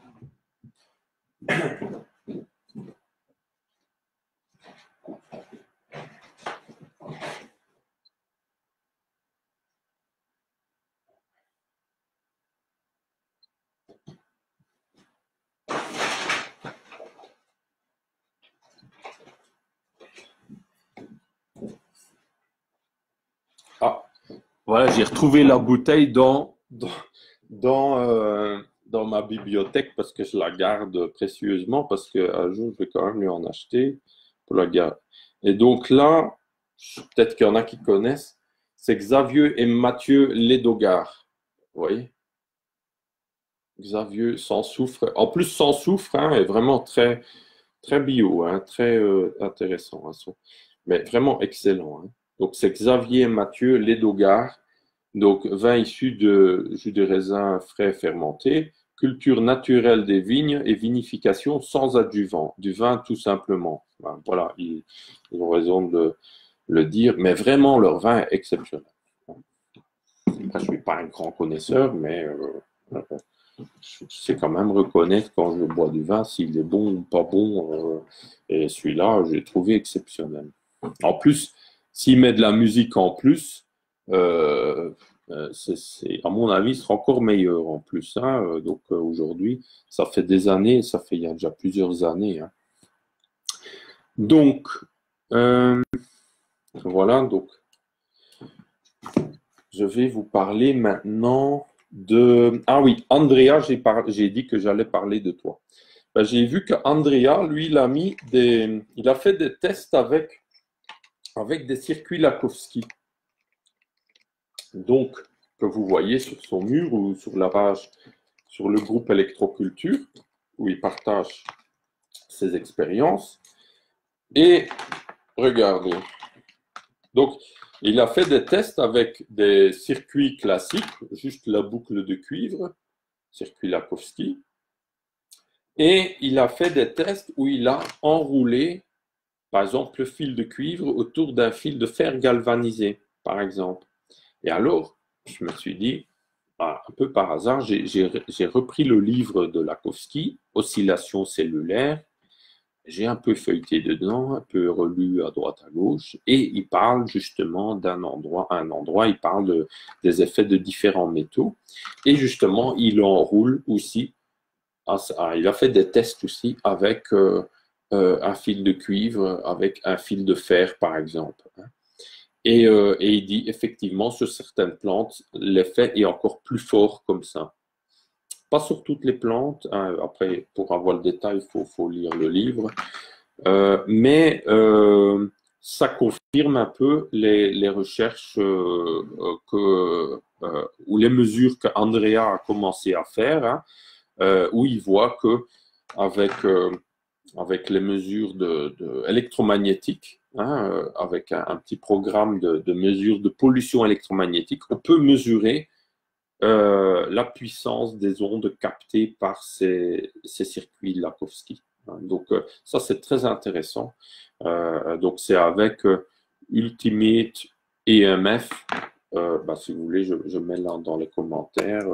Ah, voilà, j'ai retrouvé la bouteille dans ma bibliothèque parce que je la garde précieusement parce qu'un jour, je vais quand même lui en acheter pour la garder. Et donc là, peut-être qu'il y en a qui connaissent, c'est Xavier et Mathieu Lédogard. Vous voyez? Xavier sans soufre. En plus, sans soufre, hein, est vraiment très, très bio, hein, très intéressant, hein, mais vraiment excellent, hein. Donc, c'est Xavier et Mathieu Lédogard. Donc, vin issu de jus de raisin frais fermenté. culture naturelle des vignes et vinification sans adjuvant, du vin tout simplement. Ben, voilà, ils ont raison de le dire, mais vraiment, leur vin est exceptionnel. Après, je ne suis pas un grand connaisseur, mais je sais quand même reconnaître quand je bois du vin s'il est bon ou pas bon. Et celui-là, j'ai trouvé exceptionnel. En plus, s'il met de la musique en plus, euh, à mon avis, ce sera encore meilleur en plus. Hein. Donc aujourd'hui, ça fait des années, il y a déjà plusieurs années. Hein. Donc, voilà, donc je vais vous parler maintenant de... Ah oui, Andrea, j'ai dit que j'allais parler de toi. Ben, j'ai vu que Andrea, lui, il a fait des tests avec des circuits Lakowski. Donc, que vous voyez sur son mur ou sur la page, sur le groupe Électroculture, où il partage ses expériences. Et regardez. Donc, il a fait des tests avec des circuits classiques, juste la boucle de cuivre, circuit Lakowski. Et il a fait des tests où il a enroulé, par exemple, le fil de cuivre autour d'un fil de fer galvanisé, par exemple. Et alors, je me suis dit, un peu par hasard, j'ai repris le livre de Lakowski, Oscillation cellulaire. J'ai un peu feuilleté dedans, un peu relu à droite à gauche, et il parle justement d'un endroit à un endroit, il parle des effets de différents métaux, et justement, il enroule aussi, il a fait des tests aussi avec un fil de cuivre, avec un fil de fer, par exemple. Et il dit effectivement, sur certaines plantes, l'effet est encore plus fort comme ça. Pas sur toutes les plantes. Hein. Après, pour avoir le détail, il faut lire le livre. Mais ça confirme un peu les recherches ou les mesures que Andrea a commencé à faire, hein, où il voit que avec les mesures électromagnétiques, hein, avec un petit programme de mesure de pollution électromagnétique, on peut mesurer la puissance des ondes captées par ces circuits Lakowski. Donc, ça, c'est très intéressant. Donc, c'est avec Ultimate EMF. Si vous voulez, je mets là dans les commentaires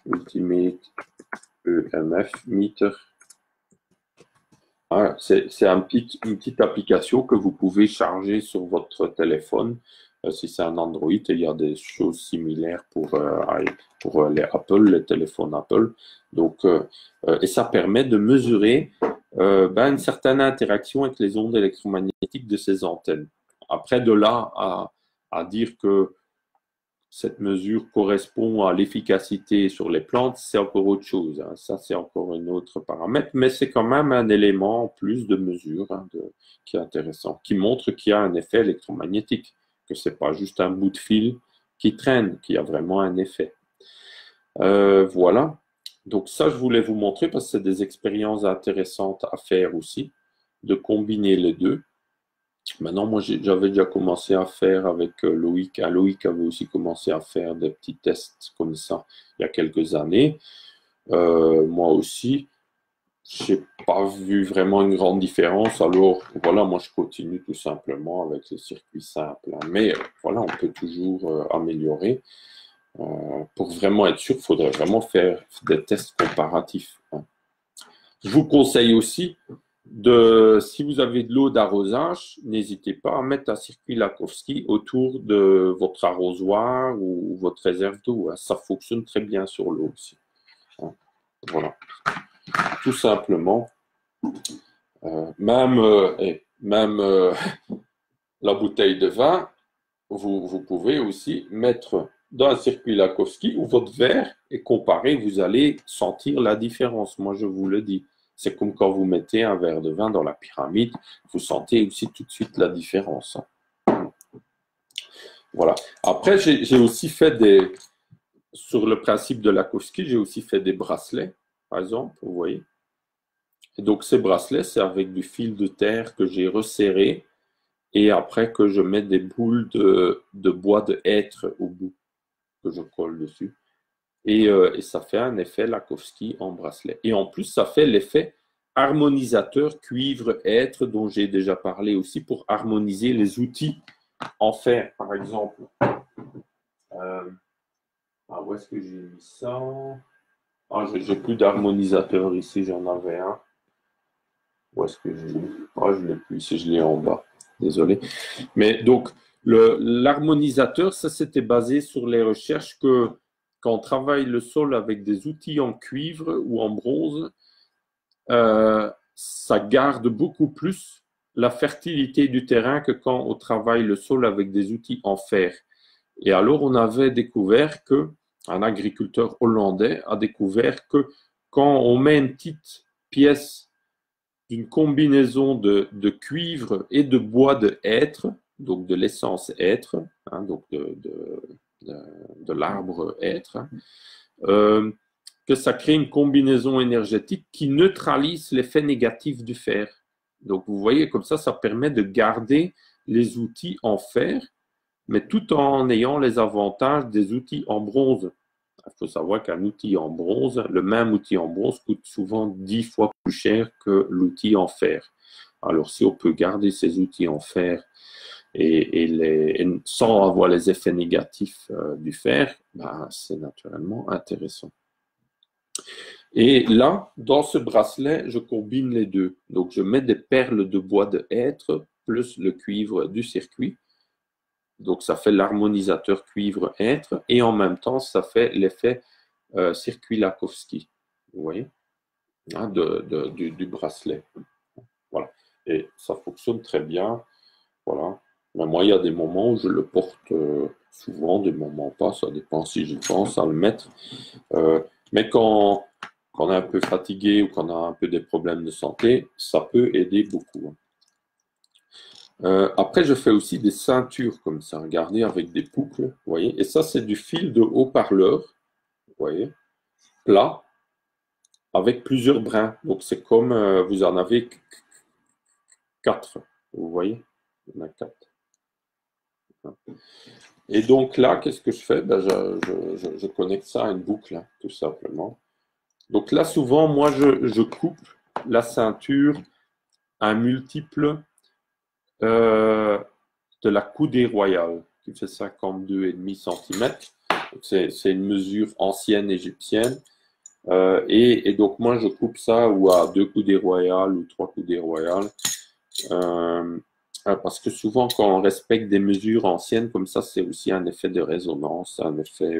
Ultimate EMF Meter. C'est une petite application que vous pouvez charger sur votre téléphone. Si c'est un Android, il y a des choses similaires pour les Apple, les téléphones Apple. Donc, et ça permet de mesurer une certaine interaction avec les ondes électromagnétiques de ces antennes. Après, de là à dire que cette mesure correspond à l'efficacité sur les plantes, c'est encore autre chose. Hein. Ça, c'est encore un autre paramètre, mais c'est quand même un élément en plus de mesure qui est intéressant, qui montre qu'il y a un effet électromagnétique, que ce n'est pas juste un bout de fil qui traîne, qu'il y a vraiment un effet. Voilà. Donc ça, je voulais vous montrer parce que c'est des expériences intéressantes à faire aussi, de combiner les deux. Maintenant, moi, j'avais déjà commencé à faire avec Loïc. Loïc avait aussi commencé à faire des petits tests comme ça il y a quelques années. Moi aussi, je n'ai pas vu vraiment une grande différence. Alors, voilà, moi, je continue tout simplement avec les circuits simples. Hein. Mais voilà, on peut toujours améliorer. Pour vraiment être sûr, il faudrait vraiment faire des tests comparatifs. Hein. Je vous conseille aussi si vous avez de l'eau d'arrosage, n'hésitez pas à mettre un circuit Lakowski autour de votre arrosoir ou votre réserve d'eau. Hein. Ça fonctionne très bien sur l'eau aussi. Hein. Voilà. Tout simplement. Même la bouteille de vin, vous pouvez aussi mettre dans un circuit Lakowski ou votre verre et comparer, vous allez sentir la différence. Moi, je vous le dis. C'est comme quand vous mettez un verre de vin dans la pyramide, vous sentez aussi tout de suite la différence. Voilà. Après, j'ai aussi fait sur le principe de Lakowski, j'ai aussi fait des bracelets, par exemple, vous voyez. Et donc, ces bracelets, c'est avec du fil de terre que j'ai resserré et après que je mets des boules de bois de hêtre au bout que je colle dessus. et ça fait un effet Lakowski en bracelet. Et en plus, ça fait l'effet harmonisateur cuivre-être dont j'ai déjà parlé aussi pour harmoniser les outils en fer, par exemple. Où est-ce que j'ai mis ça? J'ai plus d'harmonisateur ici, j'en avais un. Où est-ce que j'ai mis? Je ne l'ai plus ici, je l'ai en bas. Désolé. Mais donc, l'harmonisateur, ça c'était basé sur les recherches que quand on travaille le sol avec des outils en cuivre ou en bronze, ça garde beaucoup plus la fertilité du terrain que quand on travaille le sol avec des outils en fer. Et alors, on avait découvert que, un agriculteur hollandais a découvert que quand on met une petite pièce d'une combinaison de cuivre et de bois de hêtre, donc de l'essence hêtre, donc de l'arbre hêtre, que ça crée une combinaison énergétique qui neutralise l'effet négatif du fer. Donc vous voyez, comme ça permet de garder les outils en fer, mais tout en ayant les avantages des outils en bronze. Il faut savoir qu'un outil en bronze, le même outil en bronze coûte souvent 10 fois plus cher que l'outil en fer. Alors si on peut garder ces outils en fer et sans avoir les effets négatifs du fer, c'est naturellement intéressant. Et là, dans ce bracelet, je combine les deux. Donc je mets des perles de bois de hêtre plus le cuivre du circuit. Donc, ça fait l'harmonisateur cuivre-hêtre et en même temps, ça fait l'effet circuit Lakowski. Vous voyez, du bracelet. Voilà. Et ça fonctionne très bien. Voilà. Mais moi, il y a des moments où je le porte souvent, des moments pas. Ça dépend si je pense à le mettre. Mais quand on est un peu fatigué ou qu'on a un peu des problèmes de santé, ça peut aider beaucoup. Après, je fais aussi des ceintures comme ça, regardez, avec des boucles, vous voyez. Et ça, c'est du fil de haut-parleur, vous voyez, plat, avec plusieurs brins. Donc, c'est comme vous en avez 4, vous voyez, il y en a 4. Et donc là, qu'est-ce que je fais? Je connecte ça à une boucle, tout simplement. Donc là, souvent, moi, je coupe la ceinture à un multiple de la coudée royale, qui fait 52,5 cm. C'est une mesure ancienne égyptienne. Et donc, moi, je coupe ça ou à 2 coudées royales ou 3 coudées royales. Parce que souvent, quand on respecte des mesures anciennes comme ça, c'est aussi un effet de résonance, un effet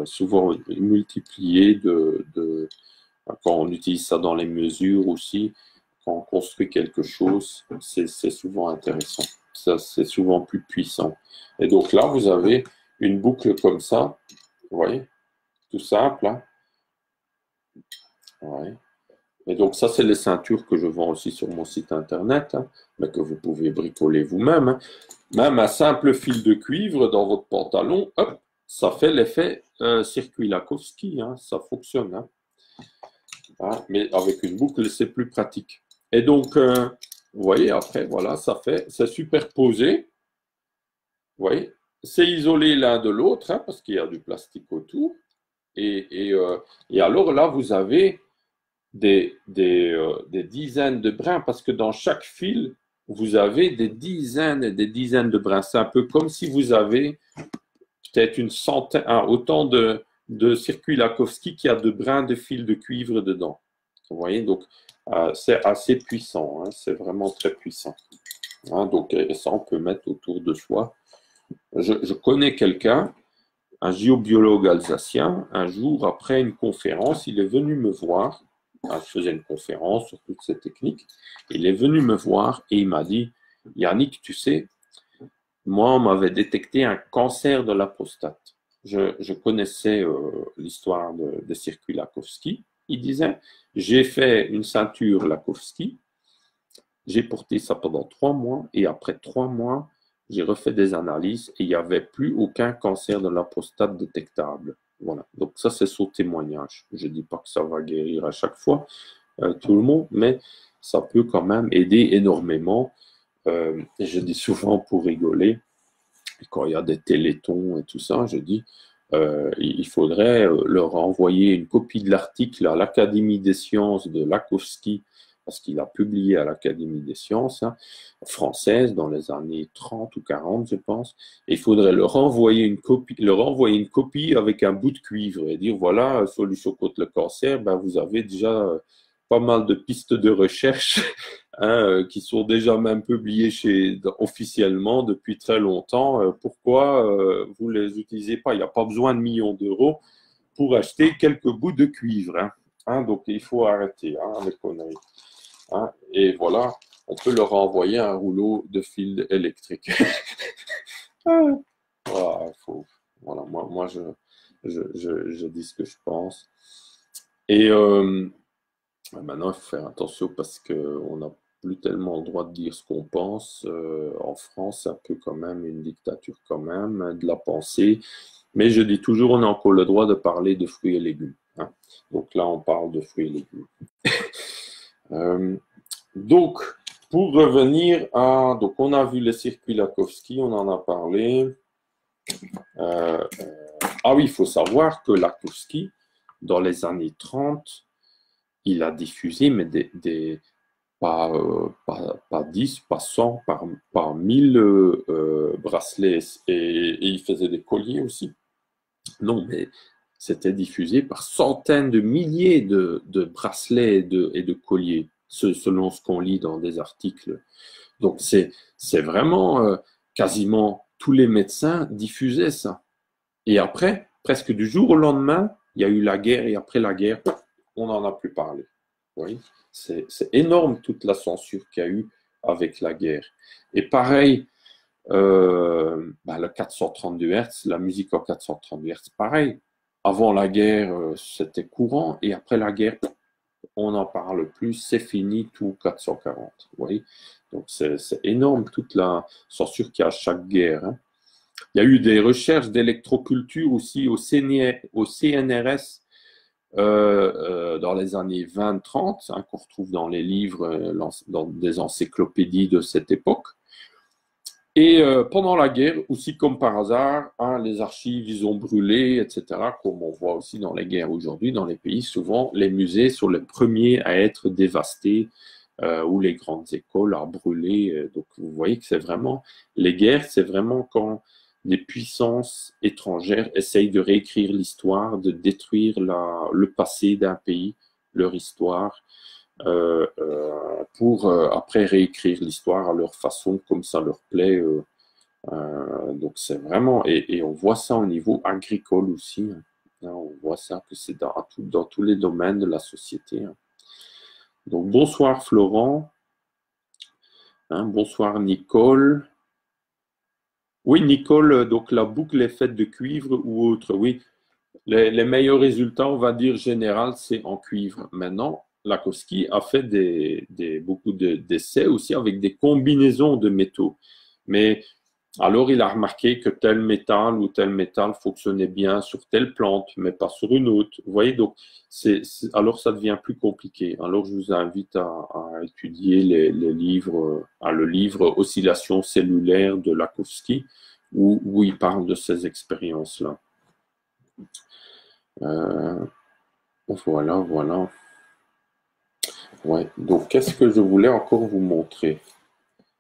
souvent multiplié quand on utilise ça dans les mesures aussi. Quand on construit quelque chose, c'est souvent intéressant. Ça, c'est souvent plus puissant. Et donc là, vous avez une boucle comme ça. Vous voyez? Tout simple. Ouais. Et donc ça, c'est les ceintures que je vends aussi sur mon site internet, mais que vous pouvez bricoler vous-même. Même un simple fil de cuivre dans votre pantalon, hop, ça fait l'effet circuit Lakowski. Ça fonctionne. Mais avec une boucle, c'est plus pratique. Et donc, vous voyez, après, voilà, c'est superposé. Vous voyez, c'est isolé l'un de l'autre, parce qu'il y a du plastique autour. Et alors là, vous avez des dizaines de brins, parce que dans chaque fil, vous avez des dizaines et des dizaines de brins. C'est un peu comme si vous avez peut-être une centaine, autant de circuits Lakowski qu'il y a de brins de fil de cuivre dedans. Vous voyez, donc c'est assez puissant, c'est vraiment très puissant. Donc ça, on peut mettre autour de soi. Je connais quelqu'un, un géobiologue alsacien, un jour après une conférence, il est venu me voir. Je faisais une conférence sur toutes ces techniques. Il est venu me voir et il m'a dit, Yannick, tu sais, moi, on m'avait détecté un cancer de la prostate. Je connaissais l'histoire des circuits Lakowski. Il disait, j'ai fait une ceinture Lakowski, j'ai porté ça pendant 3 mois et après 3 mois, j'ai refait des analyses et il n'y avait plus aucun cancer de la prostate détectable. Voilà. Donc ça, c'est son témoignage. Je ne dis pas que ça va guérir à chaque fois tout le monde, mais ça peut quand même aider énormément. Et je dis souvent pour rigoler, quand il y a des télétons et tout ça, je dis, il faudrait leur envoyer une copie de l'article à l'Académie des sciences de Lakowski, parce qu'il a publié à l'Académie des sciences française dans les années 30 ou 40, je pense. Et il faudrait leur envoyer une copie avec un bout de cuivre et dire, voilà, solution contre le cancer, ben, vous avez déjà pas mal de pistes de recherche qui sont déjà même publiées officiellement depuis très longtemps. Pourquoi vous ne les utilisez pas? Il n'y a pas besoin de millions d'euros pour acheter quelques bouts de cuivre. Donc, il faut arrêter les conneries. Et voilà, on peut leur envoyer un rouleau de fil électrique. Voilà, moi je dis ce que je pense. Et maintenant, il faut faire attention parce qu'on n'a plus tellement le droit de dire ce qu'on pense. En France, c'est un peu quand même une dictature quand même, de la pensée. Mais je dis toujours, on a encore le droit de parler de fruits et légumes. Donc là, on parle de fruits et légumes. Donc, pour revenir à... Donc, on a vu les circuits Lakowski, on en a parlé. Ah oui, il faut savoir que Lakowski, dans les années 30, il a diffusé, mais pas 10, pas 100, par 1000 bracelets. Et il faisait des colliers aussi. Non, mais c'était diffusé par centaines de milliers de bracelets et de colliers, selon ce qu'on lit dans des articles. Donc, c'est vraiment quasiment tous les médecins diffusaient ça. Et après, presque du jour au lendemain, il y a eu la guerre et après la guerre, on n'en a plus parlé. Oui, c'est énorme toute la censure qu'il y a eu avec la guerre. Et pareil, le 432 Hz, la musique en 432 Hz, pareil. Avant la guerre, c'était courant et après la guerre, on n'en parle plus, c'est fini, tout 440. Vous voyez? Donc c'est énorme toute la censure qu'il y a à chaque guerre. Il y a eu des recherches d'électroculture aussi au CNRS dans les années 20-30, qu'on retrouve dans les livres, dans des encyclopédies de cette époque. Et pendant la guerre, aussi comme par hasard, les archives, ils ont brûlé, etc. Comme on voit aussi dans les guerres aujourd'hui, dans les pays, souvent, les musées sont les premiers à être dévastés ou les grandes écoles à brûler. Donc, vous voyez que c'est vraiment... Les guerres, c'est vraiment quand des puissances étrangères essayent de réécrire l'histoire, de détruire le passé d'un pays, leur histoire, pour après réécrire l'histoire à leur façon, comme ça leur plaît. Donc c'est vraiment, et on voit ça au niveau agricole aussi. On voit ça que c'est dans tous les domaines de la société. Donc bonsoir Florent. Bonsoir Nicole. Oui, Nicole, donc la boucle est faite de cuivre ou autre. Oui, les meilleurs résultats, on va dire général, c'est en cuivre. Maintenant, Lakowski a fait beaucoup d'essais aussi avec des combinaisons de métaux. Mais alors, il a remarqué que tel métal ou tel métal fonctionnait bien sur telle plante, mais pas sur une autre. Vous voyez, donc, alors ça devient plus compliqué. Alors, je vous invite à étudier les livres, le livre Oscillation cellulaire de Lakowski, où il parle de ces expériences-là. Voilà. Ouais, donc qu'est-ce que je voulais encore vous montrer?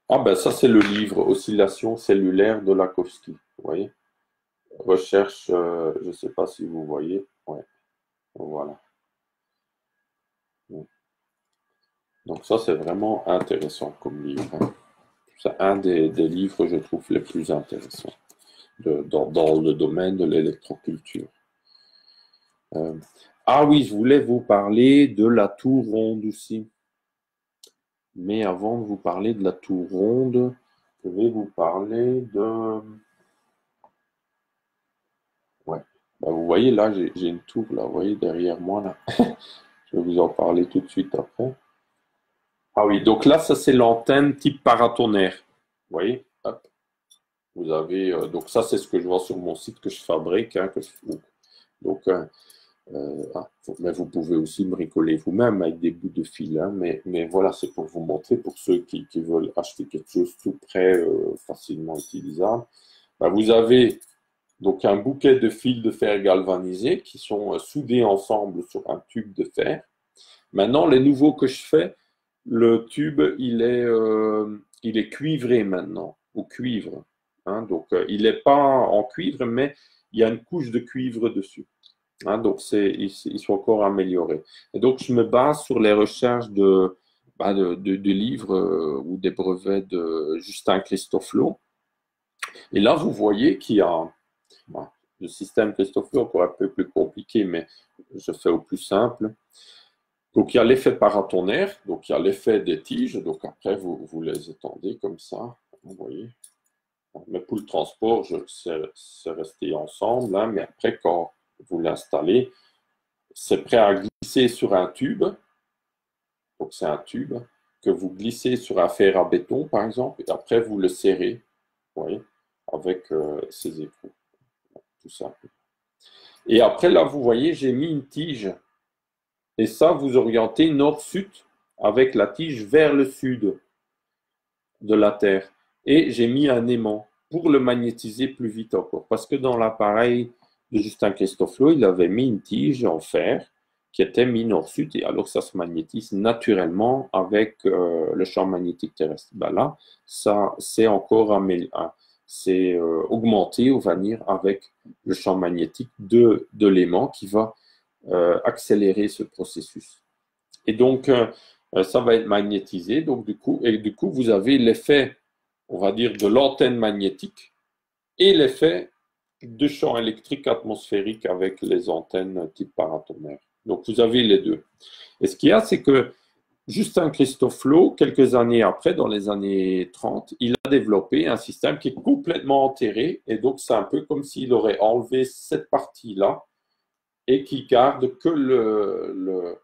Ah ben ça c'est le livre Oscillation cellulaire de Lakowski. Vous voyez? Recherche, je ne sais pas si vous voyez. Ouais, voilà. Donc ça c'est vraiment intéressant comme livre. C'est un des livres, je trouve, les plus intéressants dans le domaine de l'électroculture. Ah oui, je voulais vous parler de la tour ronde aussi. Mais avant de vous parler de la tour ronde, je vais vous parler de... Ouais. Vous voyez là, j'ai une tour là, vous voyez derrière moi là. Je vais vous en parler tout de suite après. Ah oui, donc là, ça c'est l'antenne type paratonnerre. Vous voyez? Hop. Vous avez... donc ça, c'est ce que je vois sur mon site que je fabrique. Donc, mais vous pouvez aussi bricoler vous-même avec des bouts de fil. Mais voilà, c'est pour vous montrer, pour ceux qui veulent acheter quelque chose tout prêt, facilement utilisable. Vous avez donc un bouquet de fils de fer galvanisés qui sont soudés ensemble sur un tube de fer. Maintenant, les nouveaux que je fais, le tube, il est cuivré maintenant, au cuivre. Hein, donc, il n'est pas en cuivre, mais il y a une couche de cuivre dessus. Hein, donc, ils sont encore améliorés. Et donc, je me base sur les recherches de livres ou des brevets de Justin Christoflo. Et là, vous voyez qu'il y a le système Christoflo, encore un peu plus compliqué, mais je fais au plus simple. Donc, il y a l'effet paratonnerre, donc il y a l'effet des tiges. Donc, après, vous les étendez comme ça, vous voyez. Mais pour le transport, c'est resté ensemble, hein, mais après, quand vous l'installez, c'est prêt à glisser sur un tube. Donc, c'est un tube que vous glissez sur un fer à béton, par exemple, et après, vous le serrez, vous voyez, avec ces écrous, tout simple. Et après, là, vous voyez, j'ai mis une tige. Et ça, vous orientez nord-sud avec la tige vers le sud de la Terre. Et j'ai mis un aimant pour le magnétiser plus vite encore. Parce que dans l'appareil de Justin Christoflo, il avait mis une tige en fer qui était mis nord-sud, et alors ça se magnétise naturellement avec le champ magnétique terrestre. Ben là, ça c'est encore augmenté, on va dire, avec le champ magnétique de l'aimant qui va accélérer ce processus. Et donc, ça va être magnétisé. Donc, du coup, vous avez l'effet, on va dire, de l'antenne magnétique et l'effet de champ électrique atmosphérique avec les antennes type paratonnerre. Donc, vous avez les deux. Et ce qu'il y a, c'est que Justin Christoflo, quelques années après, dans les années 30, il a développé un système qui est complètement enterré. Et donc, c'est un peu comme s'il aurait enlevé cette partie-là et qui garde que le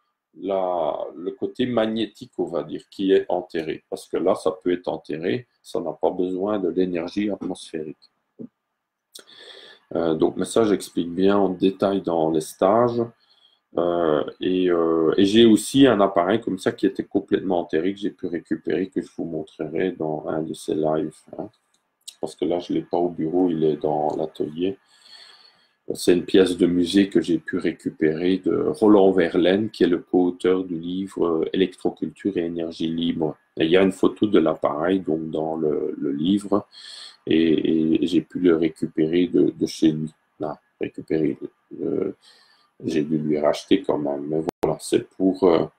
côté magnétique, on va dire, qui est enterré. Parce que là, ça peut être enterré, ça n'a pas besoin de l'énergie atmosphérique. Donc, mais ça, j'explique bien en détail dans les stages. Et j'ai aussi un appareil comme ça qui était complètement enterré, que j'ai pu récupérer, que je vous montrerai dans un de ces lives. Hein. Parce que là, je ne l'ai pas au bureau, il est dans l'atelier. C'est une pièce de musée que j'ai pu récupérer de Roland Verlaine, qui est le co-auteur du livre Électroculture et énergie libre. Et il y a une photo de l'appareil donc dans le livre, et j'ai pu le récupérer de chez lui. Là, j'ai dû lui racheter quand même. Mais voilà, c'est pour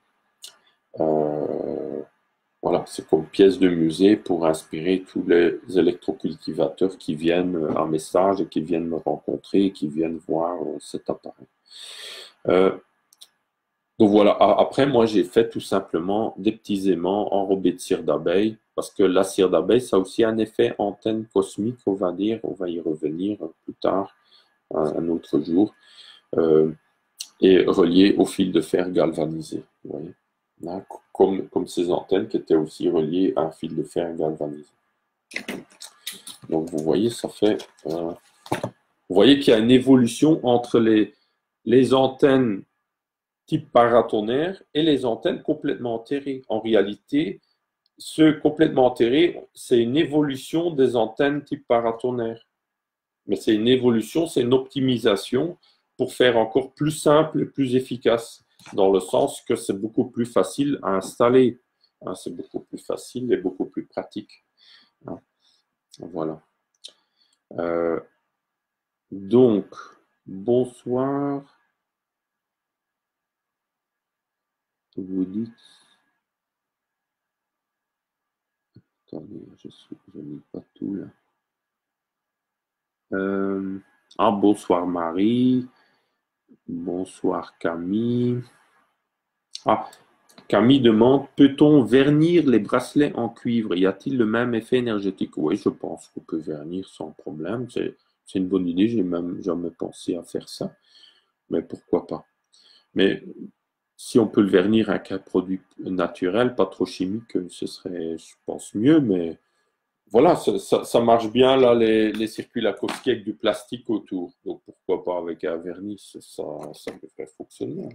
voilà, c'est comme pièce de musée pour inspirer tous les électrocultivateurs qui viennent en message et qui viennent me rencontrer et qui viennent voir cet appareil. Donc voilà, après moi j'ai fait tout simplement des petits aimants enrobés de cire d'abeille parce que la cire d'abeille ça a aussi un effet antenne cosmique, on va dire, on va y revenir plus tard, un autre jour, et relié au fil de fer galvanisé, vous voyez. Là, comme ces antennes qui étaient aussi reliées à un fil de fer galvanisé. Donc vous voyez, ça fait... vous voyez qu'il y a une évolution entre les antennes type paratonnerre et les antennes complètement enterrées. En réalité, ce complètement enterré, c'est une évolution des antennes type paratonnerre. Mais c'est une évolution, c'est une optimisation pour faire encore plus simple et plus efficace, dans le sens que c'est beaucoup plus facile à installer. Hein, c'est beaucoup plus facile et beaucoup plus pratique. Hein, voilà. Donc, bonsoir. Vous dites... Attendez, je n'ai pas tout là. Bonsoir Marie. Bonsoir Camille. Camille demande, peut-on vernir les bracelets en cuivre? Y a-t-il le même effet énergétique? Oui, je pense qu'on peut vernir sans problème. C'est une bonne idée, j'ai même jamais pensé à faire ça. Mais pourquoi pas? Mais si on peut le vernir avec un produit naturel, pas trop chimique, ce serait, je pense, mieux. Mais voilà, ça marche bien, là, les circuits Lakovski avec du plastique autour. Donc, pourquoi pas avec un vernis, ça devrait fonctionner.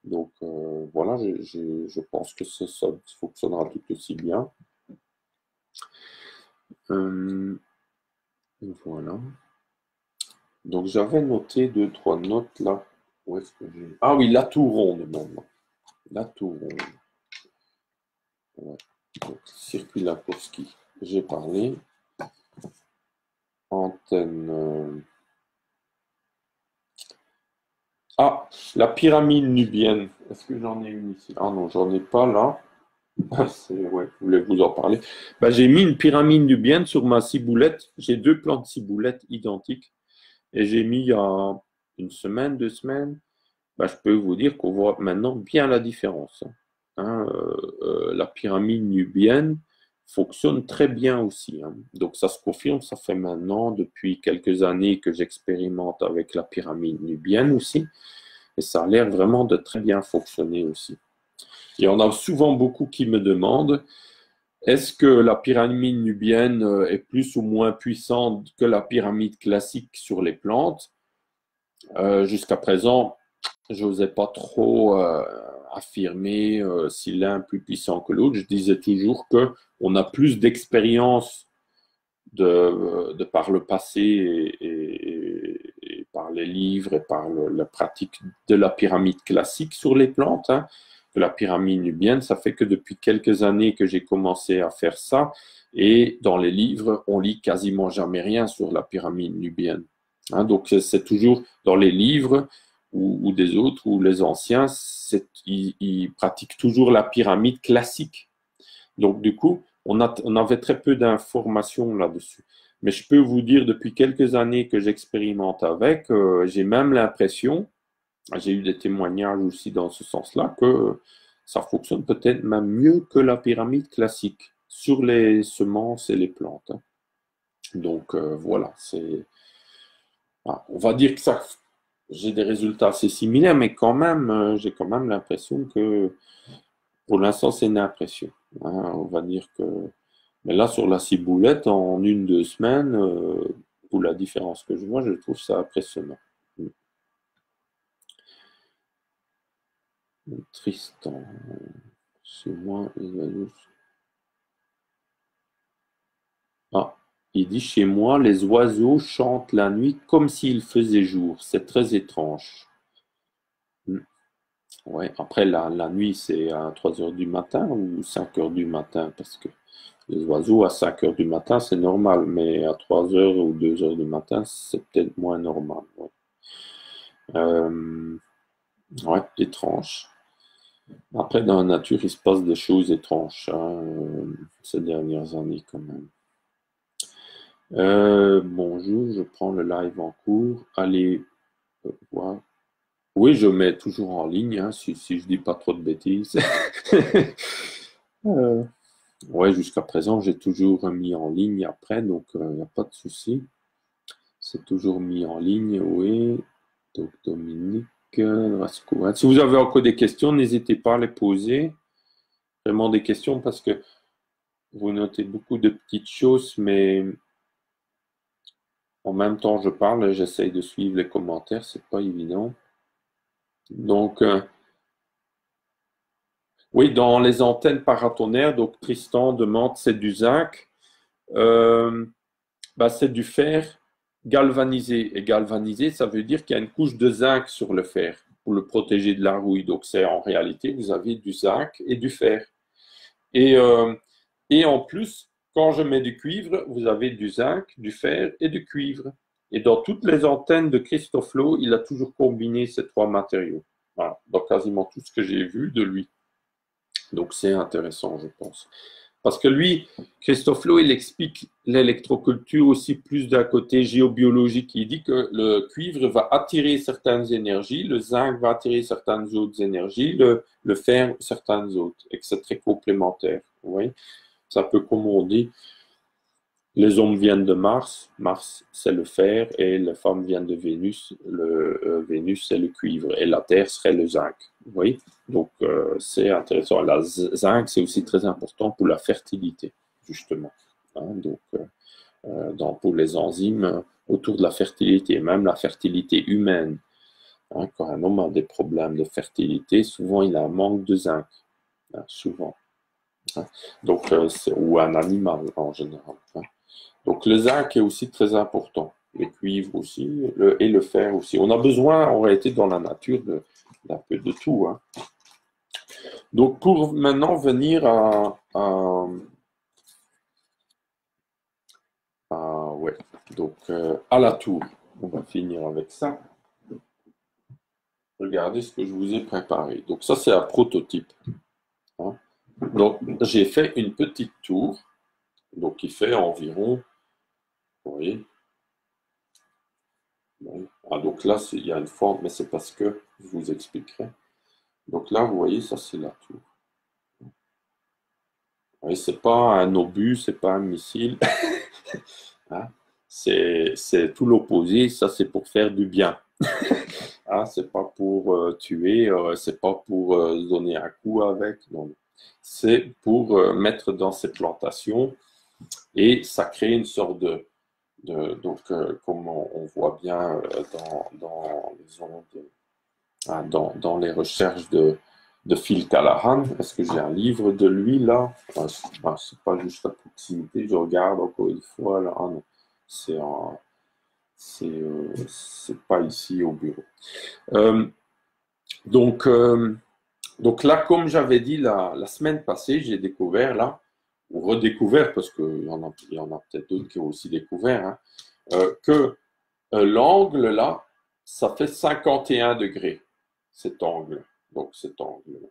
Donc, voilà, je pense que ça fonctionnera tout aussi bien. Voilà. Donc, j'avais noté deux, trois notes là. Où est-ce que j'ai... Ah oui, la tour ronde maintenant. La tour ronde. Ouais. Donc, circuit Lakovski, j'ai parlé. Antenne. Ah, la pyramide nubienne. Est-ce que j'en ai une ici? Ah non, j'en ai pas là. Ouais, je voulais vous en parler. Ben, j'ai mis une pyramide nubienne sur ma ciboulette. J'ai deux plans de ciboulette identiques. Et j'ai mis il y a une semaine, 2 semaines. Ben, je peux vous dire qu'on voit maintenant bien la différence. Hein, la pyramide nubienne fonctionne très bien aussi. Hein. Donc ça se confirme, ça fait maintenant depuis quelques années que j'expérimente avec la pyramide nubienne aussi. Et ça a l'air vraiment de très bien fonctionner aussi. Et on a souvent beaucoup qui me demandent, est-ce que la pyramide nubienne est plus ou moins puissante que la pyramide classique sur les plantes? Jusqu'à présent, je n'osais pas trop affirmer si l'un est plus puissant que l'autre. Je disais toujours qu'on a plus d'expérience de par le passé et par les livres et par la pratique de la pyramide classique sur les plantes, hein, que la pyramide nubienne. Ça fait que depuis quelques années que j'ai commencé à faire ça. Et dans les livres, on lit quasiment jamais rien sur la pyramide nubienne. Hein, donc, c'est toujours dans les livres ou des autres, ou les anciens, ils pratiquent toujours la pyramide classique. Donc, du coup, on avait très peu d'informations là-dessus. Mais je peux vous dire, depuis quelques années que j'expérimente avec, j'ai même l'impression, j'ai eu des témoignages aussi dans ce sens-là, que ça fonctionne peut-être même mieux que la pyramide classique sur les semences et les plantes. Hein. Donc, voilà, on va dire que ça, j'ai des résultats assez similaires, mais quand même, j'ai quand même l'impression que pour l'instant, c'est une impression. Hein. On va dire que. Mais là, sur la ciboulette, en 1, 2 semaines, pour la différence que je vois, je trouve ça impressionnant. Tristan, c'est moi, Ah, il dit chez moi, les oiseaux chantent la nuit comme s'il faisait jour. C'est très étrange. Hmm. Ouais, après, la nuit, c'est à 3 heures du matin ou 5 heures du matin, parce que les oiseaux, à 5 heures du matin, c'est normal, mais à 3 heures ou 2 heures du matin, c'est peut-être moins normal. Ouais, ouais, étrange. Après, dans la nature, il se passe des choses étranges hein, ces dernières années quand même. Bonjour, je prends le live en cours. Allez voir. Oui, je mets toujours en ligne, hein, si je dis pas trop de bêtises. Euh, ouais, jusqu'à présent, j'ai toujours mis en ligne après, donc il n'y a pas de souci. C'est toujours mis en ligne, oui. Donc, Dominique, Rasco. Si vous avez encore des questions, n'hésitez pas à les poser. Vraiment des questions parce que vous notez beaucoup de petites choses, mais en même temps, je parle, j'essaye de suivre les commentaires, c'est pas évident. Donc, oui, dans les antennes paratonnerres, donc Tristan demande, c'est du zinc, bah, c'est du fer galvanisé. Et galvanisé, ça veut dire qu'il y a une couche de zinc sur le fer pour le protéger de la rouille. Donc, c'est en réalité, vous avez du zinc et du fer. Et, euh, et en plus, quand je mets du cuivre, vous avez du zinc, du fer et du cuivre. Et dans toutes les antennes de Christophe Lowe, il a toujours combiné ces trois matériaux. Voilà, dans quasiment tout ce que j'ai vu de lui. Donc c'est intéressant, je pense. Parce que lui, Christophe Lowe, il explique l'électroculture aussi plus d'un côté géobiologique. Il dit que le cuivre va attirer certaines énergies, le zinc va attirer certaines autres énergies, le fer certaines autres, et que c'est très complémentaire. Vous voyez? C'est un peu comme on dit, les hommes viennent de Mars, Mars c'est le fer, et les femmes viennent de Vénus, Vénus c'est le cuivre, et la Terre serait le zinc. Vous voyez? Donc c'est intéressant. La zinc c'est aussi très important pour la fertilité, justement. Hein, donc pour les enzymes autour de la fertilité, même la fertilité humaine. Hein, quand un homme a des problèmes de fertilité, souvent il a un manque de zinc. Hein, souvent. Hein. Donc, ou un animal en général. Hein. Donc le zinc est aussi très important. le cuivre aussi, et le fer aussi. On a besoin, en réalité, dans la nature, d'un peu de tout, hein. Donc, pour maintenant venir ouais, donc, à la tour, on va finir avec ça. Regardez ce que je vous ai préparé. Donc, ça, c'est un prototype, hein. Donc, j'ai fait une petite tour, donc qui fait environ, vous voyez, bon. Ah, donc là, il y a une forme, mais c'est parce que je vous expliquerai. Donc là, vous voyez, ça, c'est la tour. Vous voyez, c'est pas un obus, c'est pas un missile. Hein. C'est tout l'opposé. Ça, c'est pour faire du bien. Hein, c'est pas pour tuer, c'est pas pour donner un coup avec. Non. C'est pour mettre dans ces plantations et ça crée une sorte donc, comme on voit bien dans les ondes, hein, dans les recherches de Phil Callahan. Est-ce que j'ai un livre de lui là? C'est pas juste à proximité, je regarde encore une fois là. Ah non, c'est c'est pas ici au bureau. Euh, donc, euh, donc là, comme j'avais dit la semaine passée, j'ai découvert là, ou redécouvert, parce qu'il y en a peut-être d'autres qui ont aussi découvert, hein, que l'angle là, ça fait 51 degrés, cet angle. Donc cet angle-là.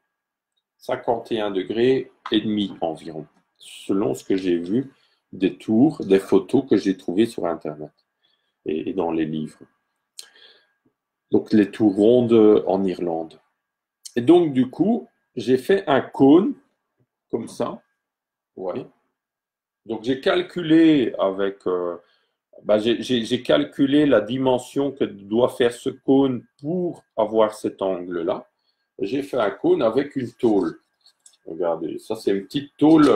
51 degrés et demi environ, selon ce que j'ai vu des tours, des photos que j'ai trouvées sur Internet et dans les livres. Donc les tours rondes en Irlande. Et donc du coup, j'ai fait un cône comme ça. Ouais. Donc j'ai calculé avec, j'ai calculé la dimension que doit faire ce cône pour avoir cet angle-là. J'ai fait un cône avec une tôle. Regardez, ça c'est une petite tôle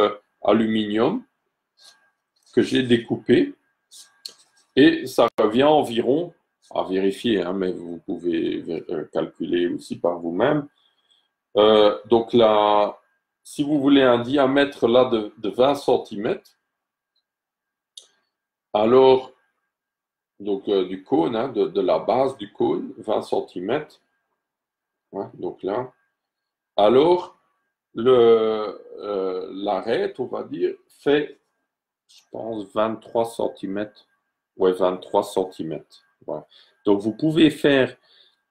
aluminium que j'ai découpée et ça revient environ, à vérifier, hein, mais vous pouvez calculer aussi par vous-même. Donc là, si vous voulez un diamètre là de 20 cm, alors donc du cône, hein, de la base du cône, 20 cm, hein, donc là, alors l'arête, on va dire, fait, je pense, 23 cm. Ouais, 23 cm. Voilà. Donc, vous pouvez faire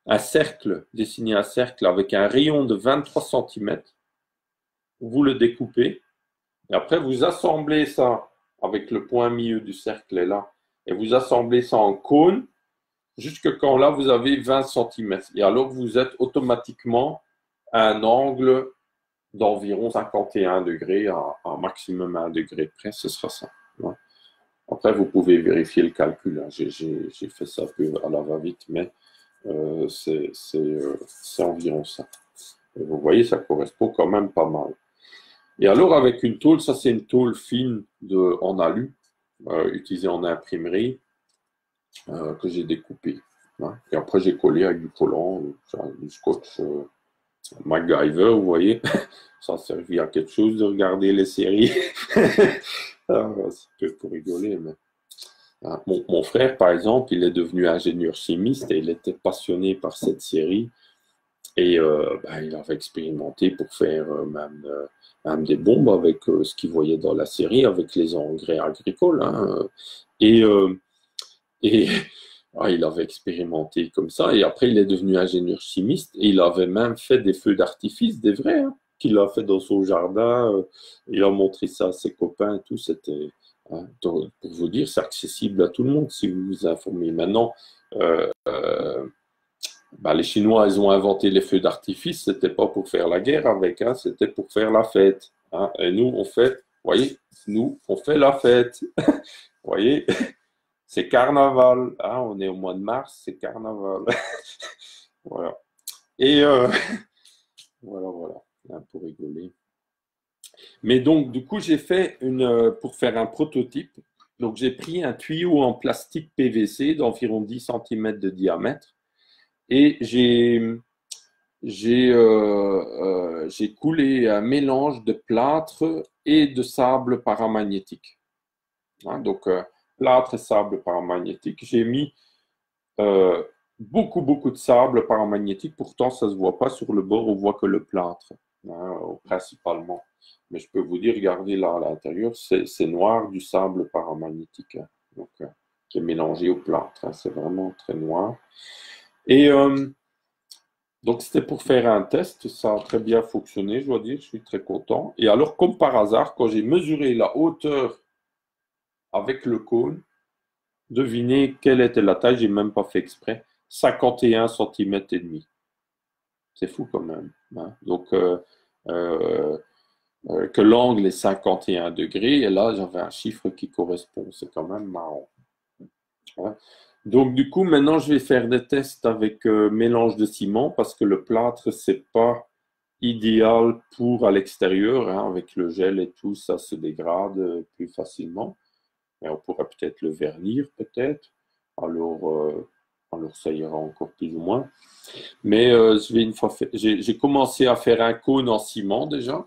un cercle, dessiner un cercle avec un rayon de 23 cm. Vous le découpez. Et après, vous assemblez ça avec le point milieu du cercle est là. Et vous assemblez ça en cône jusque quand là, vous avez 20 cm. Et alors, vous êtes automatiquement à un angle d'environ 51 degrés à maximum 1 degré près. Ce sera ça. Ouais. Après, vous pouvez vérifier le calcul, hein. J'ai fait ça un peu à la va-vite, mais c'est environ ça. Et vous voyez, ça correspond quand même pas mal. Et alors, avec une tôle, ça c'est une tôle fine en alu, utilisée en imprimerie, que j'ai découpée, hein. Et après, j'ai collé avec du collant, du scotch MacGyver, vous voyez. Ça servit à quelque chose de regarder les séries. C'est peu pour rigoler, mais... Mon frère, par exemple, il est devenu ingénieur chimiste et il était passionné par cette série. Et il avait expérimenté pour faire même des bombes avec ce qu'il voyait dans la série, avec les engrais agricoles, hein. Et, euh, et il avait expérimenté comme ça. Et après, il est devenu ingénieur chimiste et il avait même fait des feux d'artifice, des vrais, hein, qu'il a fait dans son jardin. Il a montré ça à ses copains et tout. C'était, hein, pour vous dire, c'est accessible à tout le monde si vous vous informez. Maintenant, les Chinois, ils ont inventé les feux d'artifice. C'était pas pour faire la guerre avec, hein, c'était pour faire la fête, hein. Et nous, on fait, vous voyez, nous, on fait la fête. Vous voyez, c'est carnaval, hein, on est au mois de mars, c'est carnaval. Voilà. Et voilà, hein, pour rigoler. Mais donc, du coup, j'ai fait pour faire un prototype. Donc, j'ai pris un tuyau en plastique PVC d'environ 10 cm de diamètre et j'ai coulé un mélange de plâtre et de sable paramagnétique, hein. Donc, plâtre et sable paramagnétique. J'ai mis euh, beaucoup de sable paramagnétique. Pourtant, ça ne se voit pas sur le bord, on voit que le plâtre, hein, principalement. Mais je peux vous dire, regardez là à l'intérieur, c'est noir du sable paramagnétique, hein, donc, qui est mélangé au plâtre, hein. C'est vraiment très noir. Et donc, c'était pour faire un test. Ça a très bien fonctionné, je dois dire. Je suis très content. Et alors, comme par hasard, quand j'ai mesuré la hauteur avec le cône, devinez quelle était la taille, j'ai même pas fait exprès. 51 centimètres et demi. C'est fou quand même, hein. Donc, euh, que l'angle est 51 degrés. Et là, j'avais un chiffre qui correspond. C'est quand même marrant. Ouais. Donc, du coup, maintenant, je vais faire des tests avec mélange de ciment parce que le plâtre, c'est pas idéal pour à l'extérieur, hein, avec le gel et tout, ça se dégrade plus facilement. Mais on pourrait peut-être le vernir, peut-être. Alors, alors, ça ira encore plus ou moins. Mais je vais une fois j'ai commencé à faire un cône en ciment déjà,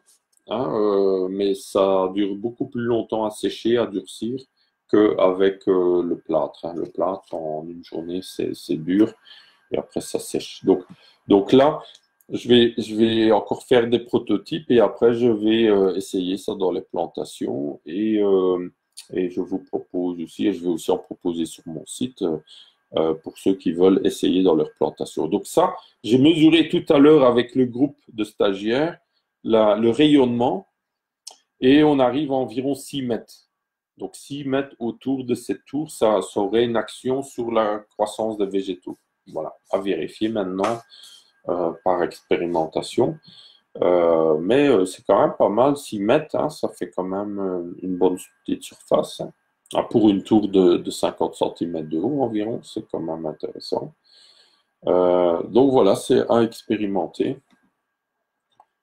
hein, mais ça dure beaucoup plus longtemps à sécher, à durcir qu'avec le plâtre, hein. Le plâtre, en une journée, c'est dur et après ça sèche. Donc là, je vais encore faire des prototypes et après je vais essayer ça dans les plantations et je vous propose aussi, et je vais aussi en proposer sur mon site pour ceux qui veulent essayer dans leur plantation. Donc ça, j'ai mesuré tout à l'heure avec le groupe de stagiaires le rayonnement et on arrive à environ 6 mètres. Donc 6 mètres autour de cette tour, ça aurait une action sur la croissance des végétaux. Voilà, à vérifier maintenant par expérimentation. Mais c'est quand même pas mal, 6 mètres, hein, ça fait quand même une bonne petite surface, hein. Ah, pour une tour de 50 cm de haut environ, c'est quand même intéressant. Donc voilà, c'est à expérimenter.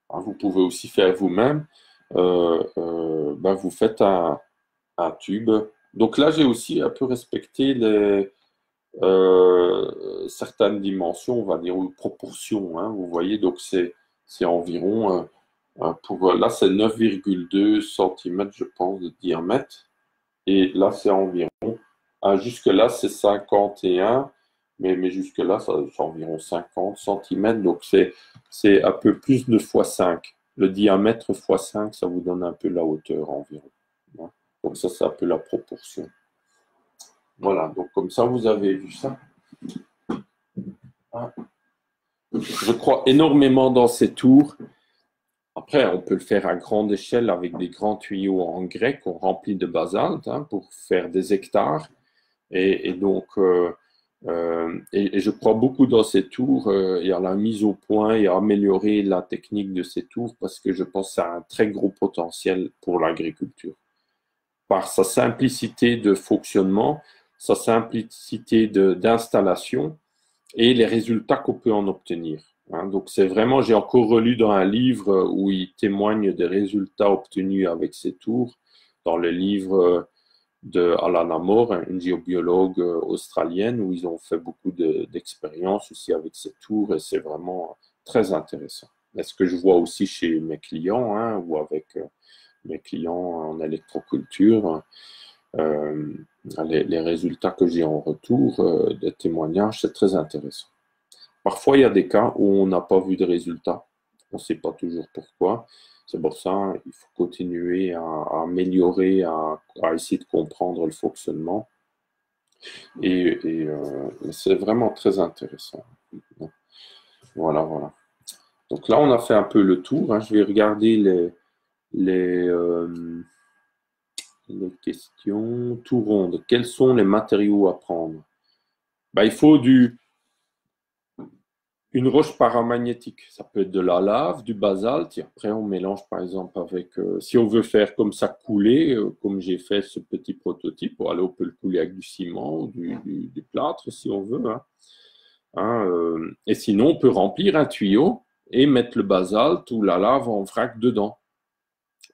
Ah, vous pouvez aussi faire vous-même. Ben, vous faites un tube. Donc là, j'ai aussi un peu respecté certaines dimensions, on va dire, ou proportions, hein, vous voyez, donc c'est environ, là, c'est 9,2 cm, je pense, de diamètre. Et là, c'est environ, jusque-là, c'est 51, mais jusque-là, c'est environ 50 cm. Donc, c'est un peu plus de x5. Le diamètre x5, ça vous donne un peu la hauteur environ, hein. Donc, ça, c'est un peu la proportion. Voilà, donc comme ça, vous avez vu ça. Je crois énormément dans ces tours. Après, on peut le faire à grande échelle avec des grands tuyaux en grès qu'on remplit de basalte, hein, pour faire des hectares. Et donc, et je crois beaucoup dans ces tours et à la mise au point et à améliorer la technique de ces tours parce que je pense que ça a un très gros potentiel pour l'agriculture. Par sa simplicité de fonctionnement, sa simplicité d'installation et les résultats qu'on peut en obtenir, hein. Donc, c'est vraiment, j'ai encore relu dans un livre où il témoigne des résultats obtenus avec ces tours, dans le livre de Alana Moore, une géobiologue australienne, où ils ont fait beaucoup d'expériences aussi avec ces tours et c'est vraiment très intéressant. Et ce que je vois aussi chez mes clients, hein, ou avec mes clients en électroculture, euh, les résultats que j'ai en retour des témoignages, c'est très intéressant. Parfois, il y a des cas où on n'a pas vu de résultats. On ne sait pas toujours pourquoi. C'est pour ça qu'il faut continuer à améliorer, à essayer de comprendre le fonctionnement. Et c'est vraiment très intéressant. Voilà, voilà. Donc là, on a fait un peu le tour, hein. Je vais regarder les, euh, les questions. Tout ronde. Quels sont les matériaux à prendre? Ben, il faut une roche paramagnétique. Ça peut être de la lave, du basalte. Et après, on mélange par exemple avec, si on veut faire comme ça couler, comme j'ai fait ce petit prototype, bon, alors on peut le couler avec du ciment ou du plâtre si on veut, hein. Et sinon, on peut remplir un tuyau et mettre le basalte ou la lave en vrac dedans.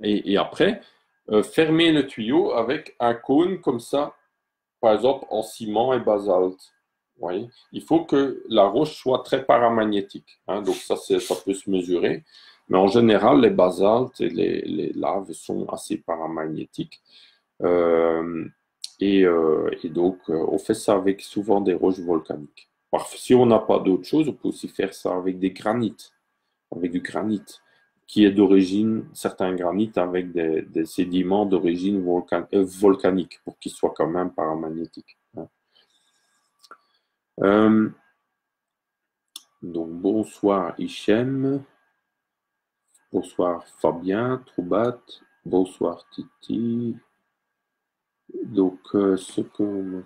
Et après, fermer le tuyau avec un cône comme ça, par exemple en ciment et basalte. Vous voyez? Il faut que la roche soit très paramagnétique, hein. Donc ça peut se mesurer. Mais en général, les basaltes et les laves sont assez paramagnétiques. Euh, Et donc, on fait ça avec souvent des roches volcaniques. Si on n'a pas d'autre chose, on peut aussi faire ça avec des granites, avec du granit, qui est d'origine, certains granites avec des sédiments d'origine volcanique, pour qu'ils soient quand même paramagnétiques. Donc, bonsoir Hichem, bonsoir Fabien, Troubat, bonsoir Titi. Donc, ce que...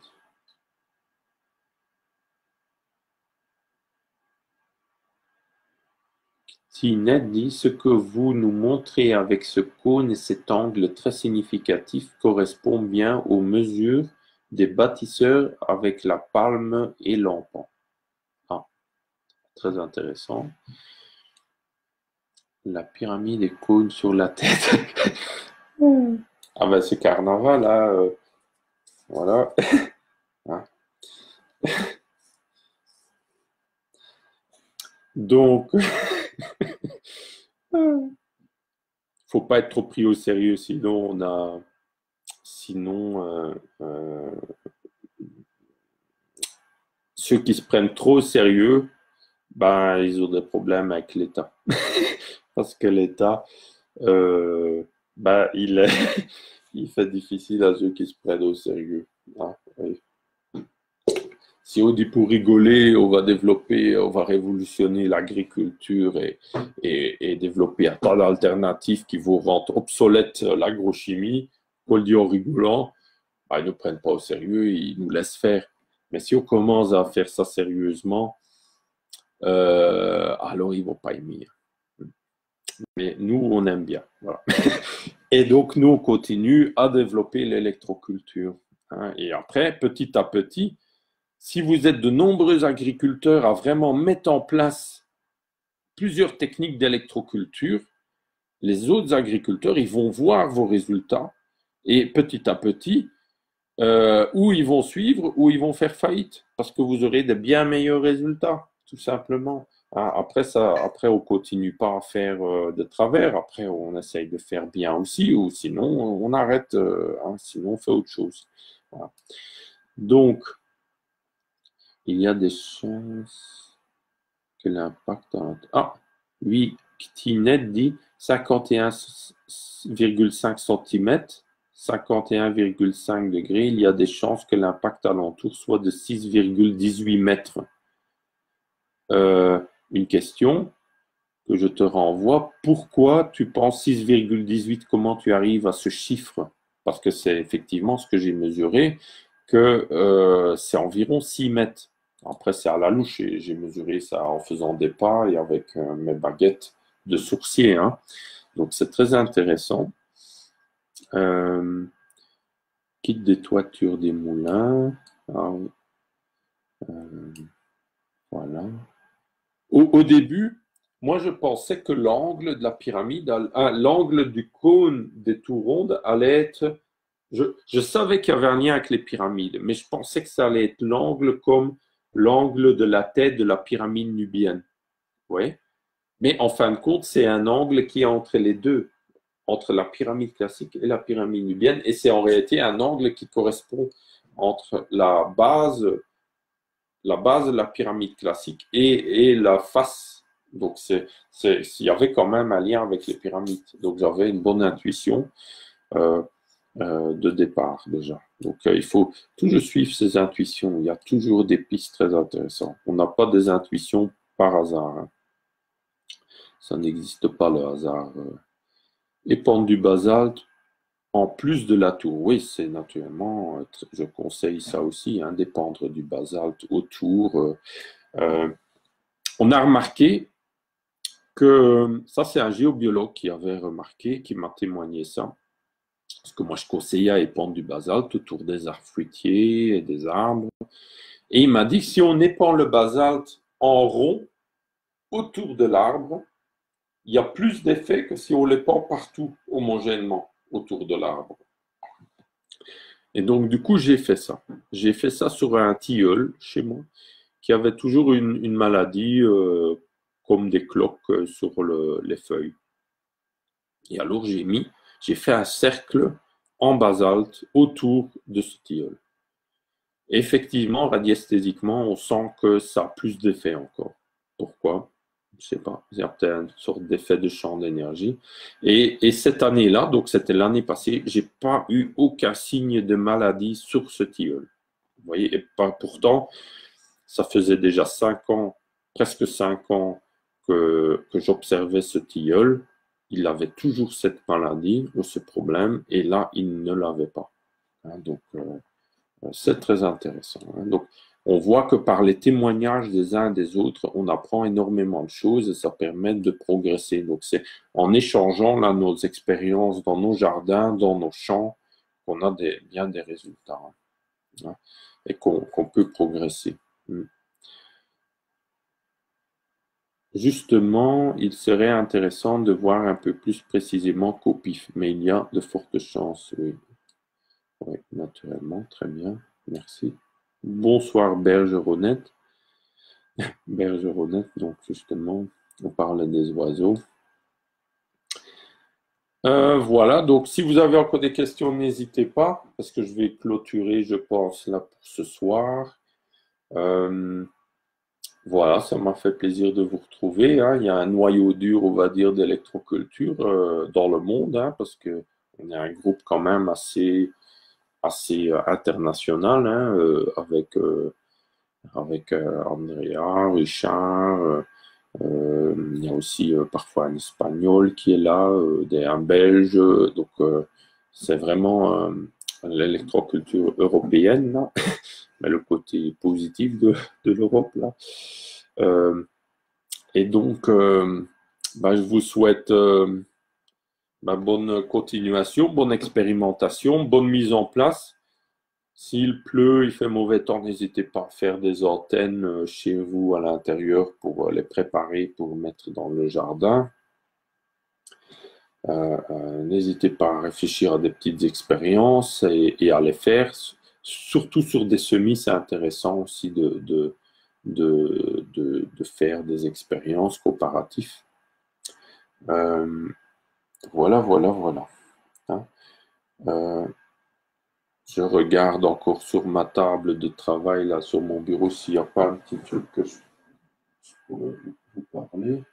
Tinette dit, ce que vous nous montrez avec ce cône et cet angle très significatif correspond bien aux mesures des bâtisseurs avec la palme et l'empan. Ah, très intéressant. La pyramide et cône sur la tête. Ah ben c'est carnaval, là. Voilà. Hein. Donc, faut pas être trop pris au sérieux, sinon on a, ceux qui se prennent trop au sérieux, ben ils ont des problèmes avec l'État, parce que l'État, ben il il fait difficile à ceux qui se prennent au sérieux. Ah, oui. Si on dit pour rigoler, on va développer, on va révolutionner l'agriculture et développer un tas d'alternatives qui vont rendre obsolète l'agrochimie, on le dit en rigolant, bah, ils ne nous prennent pas au sérieux, ils nous laissent faire. Mais si on commence à faire ça sérieusement, alors ils ne vont pas aimer. Mais nous, on aime bien. Voilà. Et donc, nous, on continue à développer l'électroculture. Hein. Et après, petit à petit, si vous êtes de nombreux agriculteurs à vraiment mettre en place plusieurs techniques d'électroculture, les autres agriculteurs, ils vont voir vos résultats et petit à petit, ou ils vont suivre ou ils vont faire faillite parce que vous aurez de bien meilleurs résultats, tout simplement. Après, on continue pas à faire de travers. Après, on essaye de faire bien aussi, ou sinon, on arrête. Sinon, on fait autre chose. Voilà. Donc, il y a des chances que l'impact... Ah, oui, Ktinet dit 51,5 cm, 51,5 degrés. Il y a des chances que l'impact alentour soit de 6,18 mètres. Une question que je te renvoie. Pourquoi tu penses 6,18? Comment tu arrives à ce chiffre? Parce que c'est effectivement ce que j'ai mesuré, que c'est environ 6 mètres. Après, c'est à la louche, et j'ai mesuré ça en faisant des pas et avec mes baguettes de sourcier. Hein. Donc, c'est très intéressant. Kit des toitures des moulins. Voilà. Au début, moi, je pensais que l'angle de la pyramide, l'angle du cône des tours rondes allait être... Je savais qu'il y avait un lien avec les pyramides, mais je pensais que ça allait être l'angle comme l'angle de la tête de la pyramide nubienne. Ouais. Mais en fin de compte, c'est un angle qui est entre les deux, entre la pyramide classique et la pyramide nubienne, et c'est en réalité un angle qui correspond entre la base de la pyramide classique et la face. Donc, il y avait quand même un lien avec les pyramides. Donc, j'avais une bonne intuition de départ déjà. Donc, il faut toujours suivre ses intuitions. Il y a toujours des pistes très intéressantes. On n'a pas des intuitions par hasard. Hein. Ça n'existe pas le hasard. Et pente du basalte, en plus de la tour, oui, c'est naturellement, je conseille ça aussi, hein, dépendre du basalte autour. On a remarqué que, ça c'est un géobiologue qui avait remarqué, qui m'a témoigné ça, parce que moi je conseillais à épandre du basalte autour des arbres fruitiers et des arbres, et il m'a dit que si on épand le basalte en rond autour de l'arbre, il y a plus d'effet que si on l'épand partout homogènement autour de l'arbre. Et donc, du coup, j'ai fait ça. J'ai fait ça sur un tilleul chez moi, qui avait toujours une maladie, comme des cloques sur les feuilles. Et alors, j'ai fait un cercle en basalte autour de ce tilleul. Effectivement, radiesthésiquement, on sent que ça a plus d'effet encore. Pourquoi? Je ne sais pas. Il y a peut-être une sorte d'effet de champ d'énergie. Et cette année-là, donc c'était l'année passée, je n'ai pas eu aucun signe de maladie sur ce tilleul. Vous voyez, et pourtant, ça faisait déjà 5 ans, presque 5 ans que j'observais ce tilleul. Il avait toujours cette maladie ou ce problème, et là, il ne l'avait pas. Donc, c'est très intéressant. Donc, on voit que par les témoignages des uns et des autres, on apprend énormément de choses et ça permet de progresser. Donc, c'est en échangeant là, nos expériences dans nos jardins, dans nos champs, qu'on a bien des résultats et qu'on peut progresser. Justement, il serait intéressant de voir un peu plus précisément qu'au pif, mais il y a de fortes chances, oui. Oui, naturellement, très bien, merci. Bonsoir Bergeronnette. Bergeronnette, donc justement, on parle des oiseaux. Voilà, donc si vous avez encore des questions, n'hésitez pas, parce que je vais clôturer, je pense, là pour ce soir. Voilà, ça m'a fait plaisir de vous retrouver. Il y a un noyau dur, on va dire, d'électroculture dans le monde, parce que on est un groupe quand même assez international, avec Andrea, Richard. Il y a aussi parfois un Espagnol qui est là, un Belge. Donc, c'est vraiment l'électroculture européenne, là. Mais le côté positif de l'Europe, là. Et donc, je vous souhaite bonne continuation, bonne expérimentation, bonne mise en place. S'il pleut, il fait mauvais temps, n'hésitez pas à faire des antennes chez vous à l'intérieur pour les préparer, pour mettre dans le jardin. N'hésitez pas à réfléchir à des petites expériences et à les faire. Surtout sur des semis, c'est intéressant aussi de faire des expériences comparatives. Voilà. Je regarde encore sur ma table de travail, là, sur mon bureau, s'il n'y a pas un petit truc que je pourrais vous parler.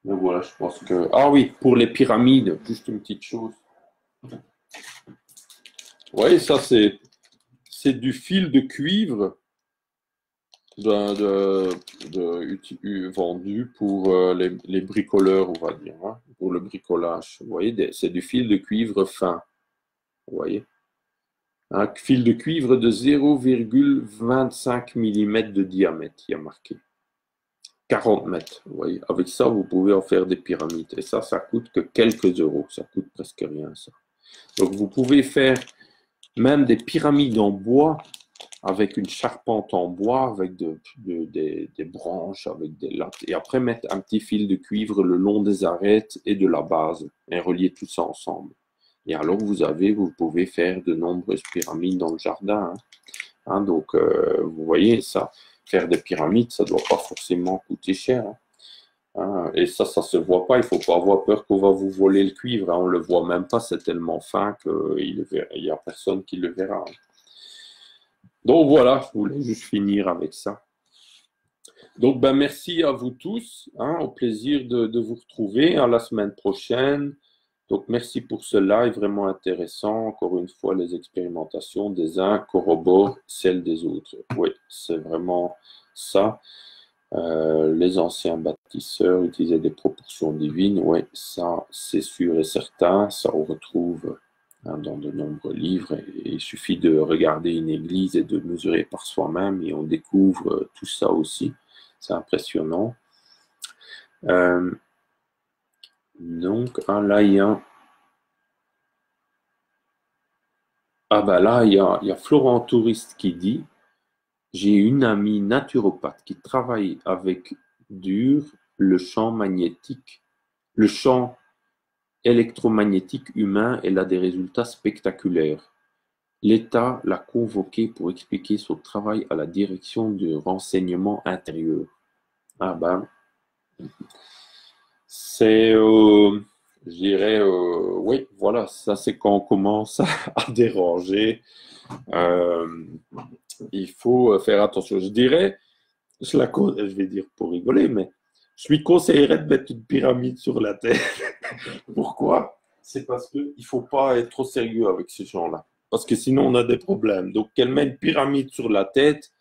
Mais voilà, je pense que... Ah oui, pour les pyramides, juste une petite chose. Vous voyez, ça, c'est du fil de cuivre vendu pour les bricoleurs, on va dire, pour le bricolage. Vous voyez, c'est du fil de cuivre fin. Vous voyez? Un fil de cuivre de 0,25 mm de diamètre, il y a marqué. 40 mètres, vous voyez. Avec ça, vous pouvez en faire des pyramides. Et ça coûte que quelques euros. Ça coûte presque rien, ça. Donc, vous pouvez faire même des pyramides en bois avec une charpente en bois, avec des branches, avec des lattes. Et après, mettre un petit fil de cuivre le long des arêtes et de la base et relier tout ça ensemble. Et alors, vous pouvez faire de nombreuses pyramides dans le jardin. Donc, vous voyez, ça, faire des pyramides, ça ne doit pas forcément coûter cher. Et ça ne se voit pas. Il ne faut pas avoir peur qu'on va vous voler le cuivre. On ne le voit même pas. C'est tellement fin qu'il n'y a personne qui le verra. Donc, voilà, je voulais juste finir avec ça. Donc, merci à vous tous. Au plaisir de vous retrouver. À la semaine prochaine. Donc, merci pour ce live vraiment intéressant. Encore une fois, les expérimentations des uns corroborent celles des autres. Oui, c'est vraiment ça. Les anciens bâtisseurs utilisaient des proportions divines. Oui, ça, c'est sûr et certain. Ça, on retrouve dans de nombreux livres. Et il suffit de regarder une église et de mesurer par soi-même et on découvre tout ça aussi. C'est impressionnant. Donc, là, il y a... là, il y a Florent Touriste qui dit « J'ai une amie naturopathe qui travaille avec le champ magnétique, le champ électromagnétique humain, elle a des résultats spectaculaires. L'État l'a convoquée pour expliquer son travail à la direction du renseignement intérieur. » C'est... Je dirais, oui, voilà, ça c'est quand on commence à déranger. Euh, il faut faire attention. Je dirais, je vais dire pour rigoler, mais je lui conseillerais de mettre une pyramide sur la tête. Pourquoi? C'est parce qu'il ne faut pas être trop sérieux avec ces gens-là. Parce que sinon, on a des problèmes. Donc, qu'elle met une pyramide sur la tête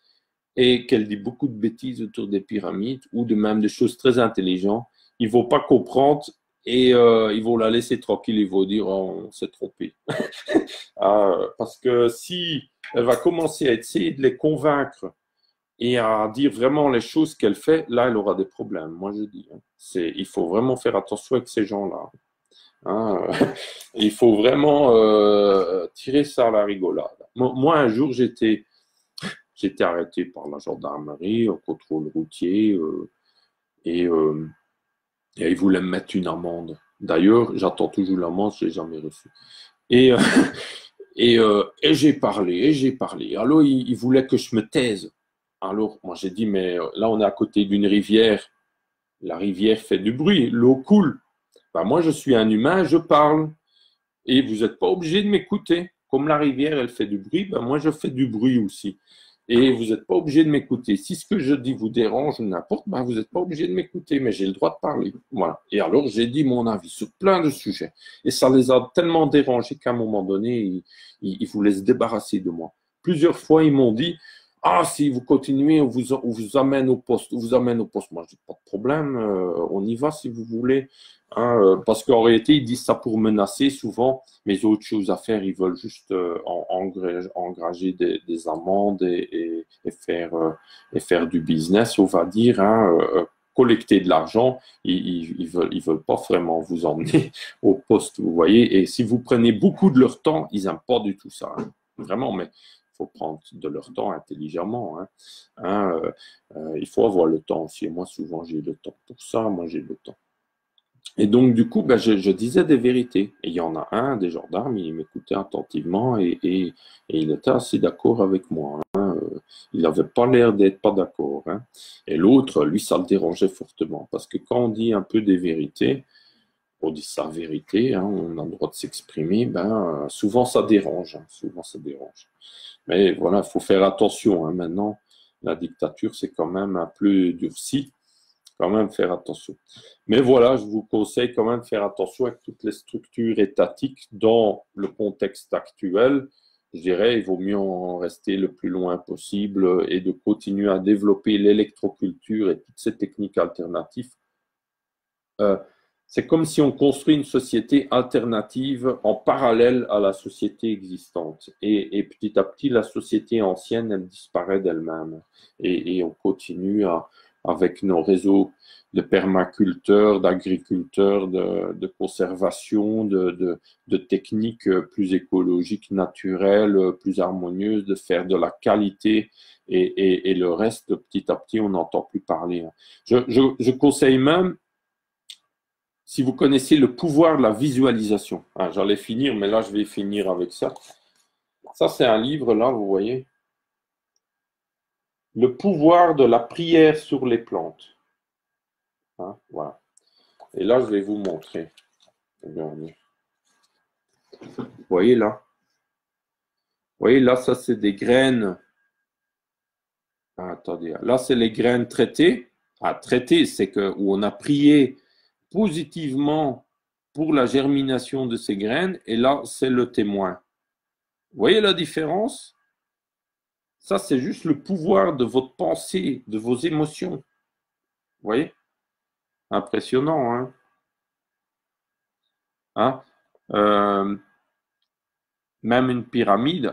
et qu'elle dit beaucoup de bêtises autour des pyramides ou de même des choses très intelligentes, ils ne vont pas comprendre et ils vont la laisser tranquille. Ils vont dire, oh, on s'est trompé. Parce que si elle va commencer à essayer de les convaincre et à dire vraiment les choses qu'elle fait, là, elle aura des problèmes. Moi, je dis, hein. Il faut vraiment faire attention avec ces gens-là. Hein. Il faut vraiment tirer ça à la rigolade. Moi, un jour, j'étais arrêté par la gendarmerie au contrôle routier et, euh, et ils voulaient me mettre une amende. D'ailleurs, j'attends toujours l'amende, je ne l'ai jamais reçue. Et, euh, et j'ai parlé, et j'ai parlé. Alors, il voulait que je me taise. Alors, moi, j'ai dit, mais là, on est à côté d'une rivière. La rivière fait du bruit, l'eau coule. Ben, moi, je suis un humain, je parle. Et vous n'êtes pas obligé de m'écouter. Comme la rivière, elle fait du bruit, ben, moi, je fais du bruit aussi. Et vous n'êtes pas obligé de m'écouter. Si ce que je dis vous dérange ou n'importe, ben, vous n'êtes pas obligé de m'écouter, mais j'ai le droit de parler. Voilà. Et alors, j'ai dit mon avis sur plein de sujets. Et ça les a tellement dérangés qu'à un moment donné, ils voulaient se débarrasser de moi. Plusieurs fois, ils m'ont dit, ah, si vous continuez, on vous amène au poste. On vous amène au poste. Moi, je dis, pas de problème, on y va si vous voulez. Hein, parce qu'en réalité, ils disent ça pour menacer souvent, mais autre chose à faire, ils veulent juste engager des amendes et faire du business, on va dire, hein, collecter de l'argent. Ils veulent pas vraiment vous emmener au poste, vous voyez. Et si vous prenez beaucoup de leur temps, ils n'aiment pas du tout ça, hein. Vraiment, mais il faut prendre de leur temps intelligemment. Hein. Hein, il faut avoir le temps aussi. Et moi, souvent, j'ai le temps pour ça. Moi, j'ai le temps. Et donc, du coup, ben, je disais des vérités. Et il y en a un, des gendarmes, il m'écoutait attentivement et il était assez d'accord avec moi. Hein. Il n'avait pas l'air d'être pas d'accord. Hein. Et l'autre, lui, ça le dérangeait fortement. Parce que quand on dit un peu des vérités, on dit sa vérité, hein, on a le droit de s'exprimer, ben, souvent ça dérange. Hein, souvent ça dérange. Mais voilà, il faut faire attention. Hein. Maintenant, la dictature, c'est quand même un peu durci. Quand même faire attention. Mais voilà, je vous conseille quand même de faire attention avec toutes les structures étatiques dans le contexte actuel. Je dirais, il vaut mieux en rester le plus loin possible et de continuer à développer l'électroculture et toutes ces techniques alternatives. Euh, c'est comme si on construit une société alternative en parallèle à la société existante. Et petit à petit, la société ancienne, elle disparaît d'elle-même. Et on continue avec nos réseaux de permaculteurs, d'agriculteurs, de conservation, de techniques plus écologiques, naturelles, plus harmonieuses, de faire de la qualité. Et le reste, petit à petit, on n'entend plus parler. Je conseille même, si vous connaissez le pouvoir de la visualisation. Ah, j'allais finir, mais là, je vais finir avec ça. Ça, c'est un livre, là, vous voyez. Le pouvoir de la prière sur les plantes. Hein, voilà. Et là, je vais vous montrer. Regardez. Vous voyez là? Vous voyez là, ça, c'est des graines. Ah, attendez. Là, c'est les graines traitées. Ah, traitées, c'est que où on a prié positivement pour la germination de ces graines. Et là, c'est le témoin. Vous voyez la différence? Ça, c'est juste le pouvoir de votre pensée, de vos émotions. Vous voyez? Impressionnant, hein? Hein? Euh, Même une pyramide,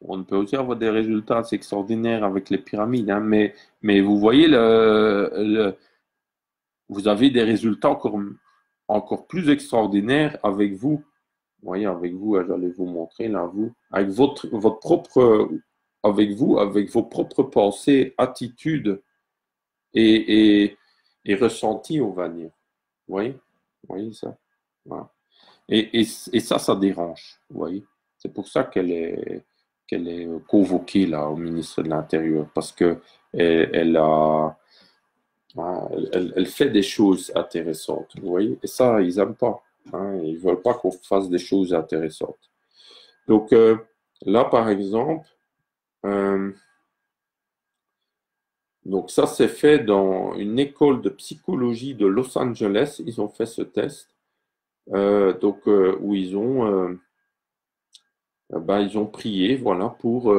on peut aussi avoir des résultats assez extraordinaires avec les pyramides, hein, mais vous voyez, vous avez des résultats encore plus extraordinaires avec vous. Vous voyez, avec vous, j'allais vous montrer là, vous, avec votre propre, avec vous, avec vos propres pensées, attitudes et, et, et ressentis, on va dire. Vous voyez ça? Voilà. Et ça, ça dérange, vous voyez. C'est pour ça qu'elle est convoquée là au ministre de l'Intérieur, parce que elle fait des choses intéressantes, vous voyez. Et ça, ils n'aiment pas. Hein, ils ne veulent pas qu'on fasse des choses intéressantes. Donc là, par exemple, donc ça c'est fait dans une école de psychologie de Los Angeles. Ils ont fait ce test. Où ils ont prié, voilà, pour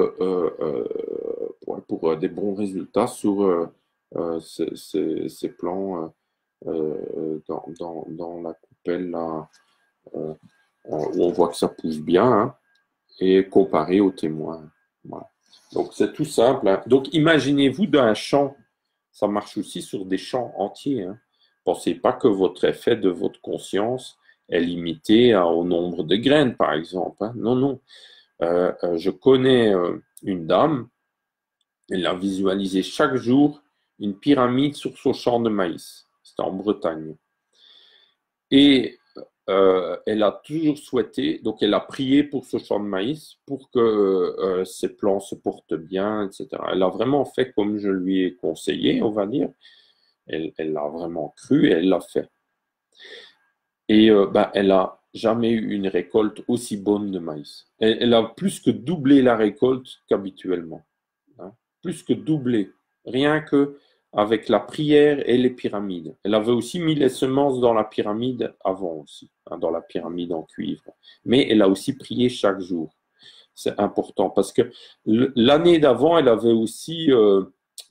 des bons résultats sur ces plans dans la coupelle là, euh, où on voit que ça pousse bien, hein, et comparé aux témoins. Voilà. Donc c'est tout simple, hein. Donc imaginez-vous d'un champ, ça marche aussi sur des champs entiers, hein. Pensez pas que votre effet de votre conscience est limité au nombre de graines, par exemple, hein. Non, non. Je connais une dame, elle a visualisé chaque jour une pyramide sur son champ de maïs. C'était en Bretagne. Et elle a toujours souhaité, donc elle a prié pour ce champ de maïs, pour que ses plants se portent bien, etc. Elle a vraiment fait comme je lui ai conseillé, on va dire. Elle a vraiment cru et elle l'a fait. Et elle a jamais eu une récolte aussi bonne de maïs. Elle a plus que doublé la récolte qu'habituellement, hein. Plus que doublé. Rien que avec la prière et les pyramides. Elle avait aussi mis les semences dans la pyramide avant aussi, hein, dans la pyramide en cuivre. Mais elle a aussi prié chaque jour. C'est important parce que l'année d'avant, elle avait aussi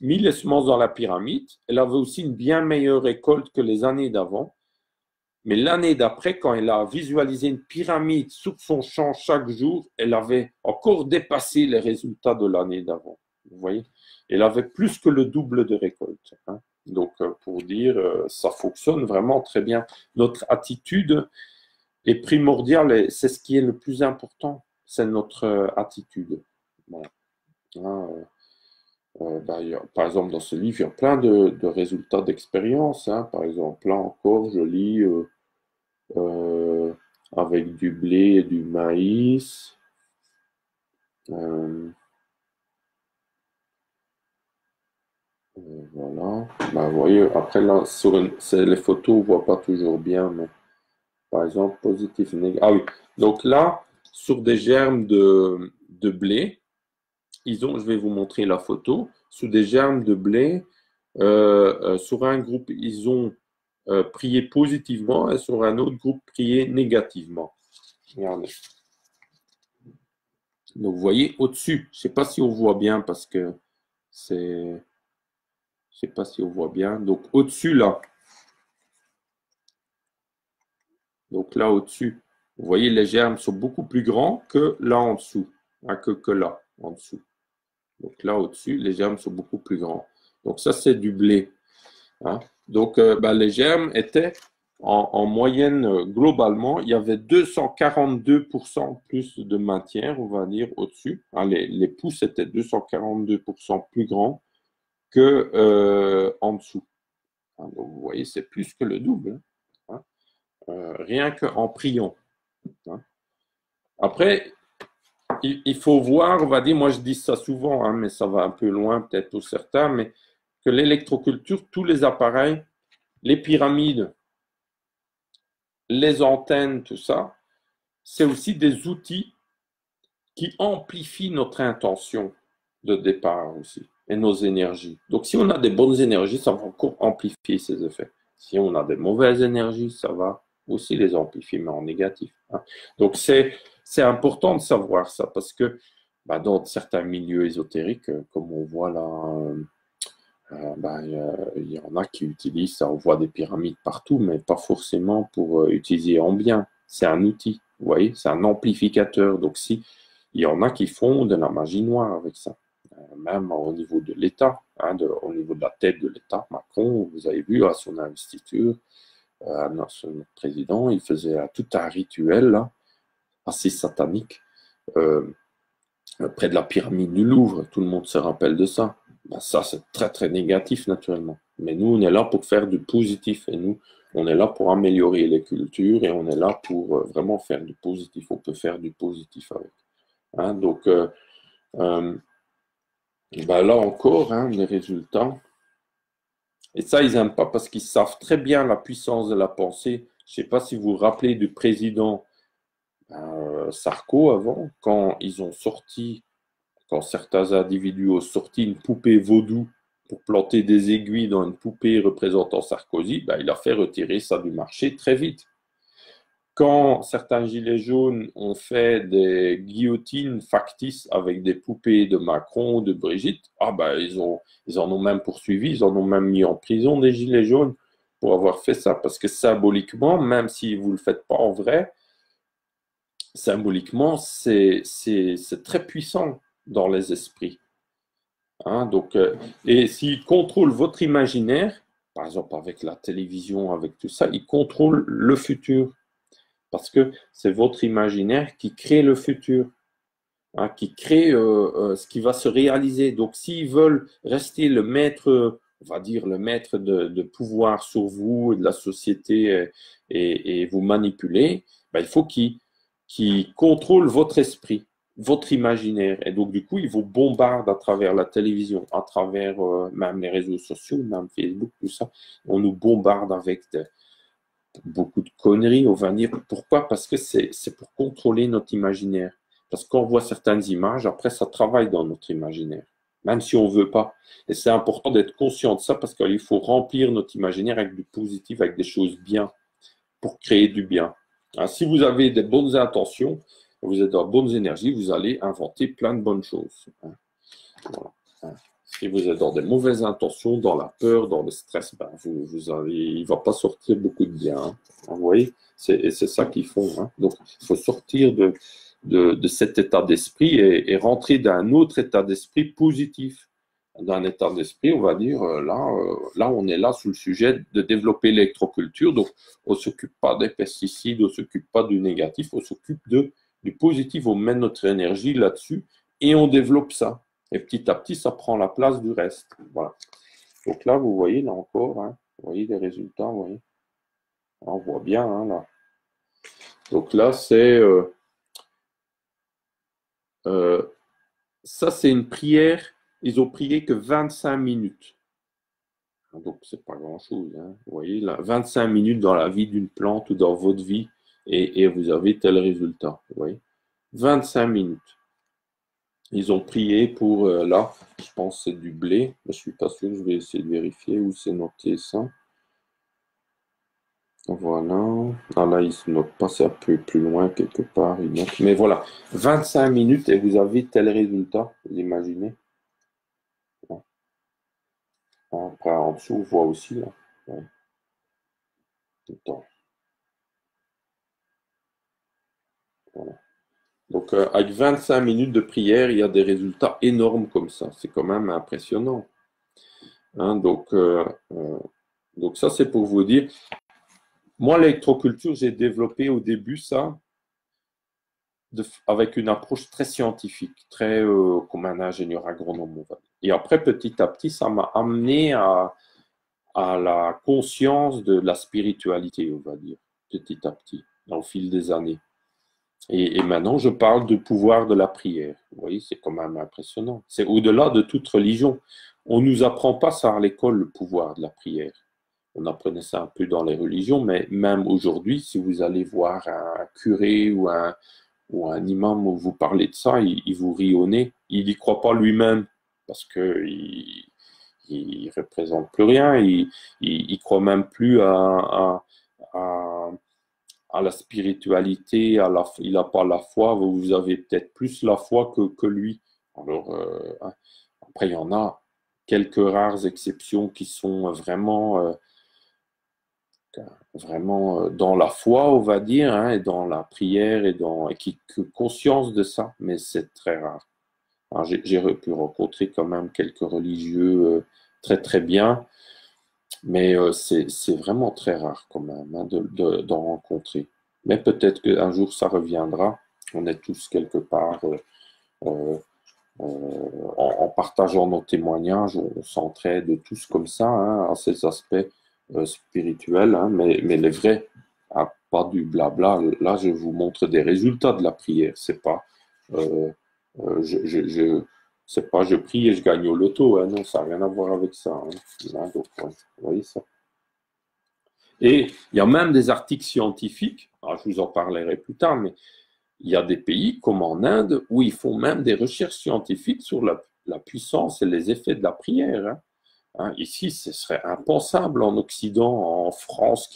mis les semences dans la pyramide. Elle avait aussi une bien meilleure récolte que les années d'avant. Mais l'année d'après, quand elle a visualisé une pyramide sur son champ chaque jour, elle avait encore dépassé les résultats de l'année d'avant. Vous voyez? Elle avait plus que le double de récolte, hein. Donc, pour dire, ça fonctionne vraiment très bien. Notre attitude est primordiale et c'est ce qui est le plus important, c'est notre attitude. Voilà. Hein, par exemple, dans ce livre, il y a plein de résultats d'expérience, hein. Par exemple, là encore, je lis euh, avec du blé et du maïs. Voilà. Vous voyez, après là, les photos, on ne voit pas toujours bien, mais par exemple, positif, négatif. Ah oui. Donc là, sur des germes de blé, je vais vous montrer la photo, sur des germes de blé, sur un groupe, ils ont prié positivement et sur un autre groupe, prié négativement. Regardez. Donc, vous voyez au-dessus, je ne sais pas si on voit bien parce que c'est. Je ne sais pas si on voit bien. Donc, au-dessus, là. Donc, là, au-dessus. Vous voyez, les germes sont beaucoup plus grands que là en dessous. Hein, que là, en dessous. Donc, là, au-dessus, les germes sont beaucoup plus grands. Donc, ça, c'est du blé. Hein. Donc, les germes étaient en moyenne, globalement, il y avait 242% plus de matière, on va dire, au-dessus. Hein, les pousses étaient 242% plus grands que en dessous. Hein, donc, vous voyez, c'est plus que le double. Hein. Rien qu'en priant. Hein. Après, il faut voir, on va dire, moi je dis ça souvent, hein, mais ça va un peu loin peut-être pour certains, mais que l'électroculture, tous les appareils, les pyramides, les antennes, tout ça, c'est aussi des outils qui amplifient notre intention de départ aussi et nos énergies. Donc si on a des bonnes énergies, ça va encore amplifier ces effets. Si on a des mauvaises énergies, ça va aussi les amplifier, mais en négatif. Hein. Donc c'est important de savoir ça parce que dans certains milieux ésotériques, comme on voit là, il y en a qui utilisent ça. On voit des pyramides partout, mais pas forcément pour utiliser en bien. C'est un outil, vous voyez, c'est un amplificateur. Donc, si il y en a qui font de la magie noire avec ça, même au niveau de l'État, hein, au niveau de la tête de l'État, Macron, vous avez vu à son investiture, à notre président, il faisait tout un rituel là, assez satanique. Euh, Près de la pyramide du Louvre, tout le monde se rappelle de ça. Ça, c'est très, très négatif, naturellement. Mais nous, on est là pour faire du positif. Et nous, on est là pour améliorer les cultures et on est là pour vraiment faire du positif. On peut faire du positif avec. Hein, donc, là encore, hein, les résultats. Et ça, ils n'aiment pas parce qu'ils savent très bien la puissance de la pensée Je ne sais pas si vous vous rappelez du président Sarko avant, quand ils ont sorti, quand certains individus ont sorti une poupée vaudou pour planter des aiguilles dans une poupée représentant Sarkozy, ben, il a fait retirer ça du marché très vite. Quand certains gilets jaunes ont fait des guillotines factices avec des poupées de Macron ou de Brigitte, ah ben, ils en ont même poursuivi, ils en ont même mis en prison des gilets jaunes pour avoir fait ça. Parce que symboliquement, même si vous ne le faites pas en vrai, symboliquement, c'est très puissant dans les esprits. Hein, donc, et s'ils contrôlent votre imaginaire, par exemple avec la télévision, avec tout ça, ils contrôlent le futur. Parce que c'est votre imaginaire qui crée le futur, hein, qui crée ce qui va se réaliser. Donc, s'ils veulent rester le maître, on va dire le maître de pouvoir sur vous et de la société et vous manipuler, ben, il faut qu'ils contrôlent votre esprit, votre imaginaire. Et donc, du coup, ils vous bombardent à travers la télévision, à travers même les réseaux sociaux, même Facebook, tout ça. On nous bombarde avec beaucoup de conneries, on va dire. Pourquoi? Parce que c'est pour contrôler notre imaginaire. Parce qu'on voit certaines images, après, ça travaille dans notre imaginaire, même si on ne veut pas. Et c'est important d'être conscient de ça parce qu'il faut remplir notre imaginaire avec du positif, avec des choses bien, pour créer du bien. Hein, si vous avez des bonnes intentions, vous êtes dans de bonnes énergies, vous allez inventer plein de bonnes choses. Hein. Voilà. Hein. Si vous êtes dans des mauvaises intentions, dans la peur, dans le stress, ben il ne va pas sortir beaucoup de bien. Hein. Vous voyez, c'est ça qu'ils font. Hein. Donc, il faut sortir de cet état d'esprit et rentrer d'un autre état d'esprit positif. D'un état d'esprit, on va dire, là, on est là sous le sujet de développer l'électroculture. Donc, on ne s'occupe pas des pesticides, on ne s'occupe pas du négatif, on s'occupe du positif, on met notre énergie là-dessus et on développe ça. Et petit à petit, ça prend la place du reste. Voilà. Donc là, vous voyez, là encore, hein, vous voyez les résultats, vous voyez. On voit bien, hein, là. Donc là, ça, c'est une prière. Ils ont prié que 25 minutes. Donc, c'est pas grand-chose. Hein. Vous voyez, là, 25 minutes dans la vie d'une plante ou dans votre vie, et vous avez tel résultat. Vous voyez, 25 minutes. Ils ont prié pour, là, je pense que c'est du blé. Je ne suis pas sûr, je vais essayer de vérifier où c'est noté ça. Voilà. Ah là, il ne se note pas, c'est un peu plus loin quelque part. Mais voilà, 25 minutes et vous avez tel résultat, vous imaginez. Après, en dessous, on voit aussi, là. Ouais. Attends. Voilà. Donc, avec 25 minutes de prière, il y a des résultats énormes comme ça. C'est quand même impressionnant. Hein, donc ça, c'est pour vous dire. Moi, l'électroculture, j'ai développé au début ça avec une approche très scientifique, très comme un ingénieur agronome, on va dire. Et après, petit à petit, ça m'a amené à la conscience de la spiritualité, on va dire, petit à petit, au fil des années. Et maintenant, je parle du pouvoir de la prière. Vous voyez, c'est quand même impressionnant. C'est au-delà de toute religion. On ne nous apprend pas ça à l'école, le pouvoir de la prière. On apprenait ça un peu dans les religions, mais même aujourd'hui, si vous allez voir un curé ou un imam où vous parlez de ça, il vous rit au nez. Il n'y croit pas lui-même parce qu'il ne représente plus rien. Il croit même plus à la spiritualité, il n'a pas la foi, vous avez peut-être plus la foi que lui. Alors, après, il y en a quelques rares exceptions qui sont vraiment dans la foi, on va dire, hein, et dans la prière, et qui ont conscience de ça, mais c'est très rare. J'ai pu rencontrer quand même quelques religieux très très bien, mais c'est vraiment très rare quand même hein, d'en rencontrer. Mais peut-être qu'un jour ça reviendra. On est tous quelque part, euh, en partageant nos témoignages, on s'entraide tous comme ça hein, à ces aspects spirituels, hein, mais les vrais, hein, pas du blabla. Là, je vous montre des résultats de la prière. C'est pas, euh, c'est pas je prie et je gagne au loto. Hein, non, ça n'a rien à voir avec ça. Hein. Là, donc, ouais, vous voyez ça. Et il y a même des articles scientifiques, alors je vous en parlerai plus tard, mais il y a des pays comme en Inde où ils font même des recherches scientifiques sur la puissance et les effets de la prière. Ici, ce serait impensable en Occident, en France,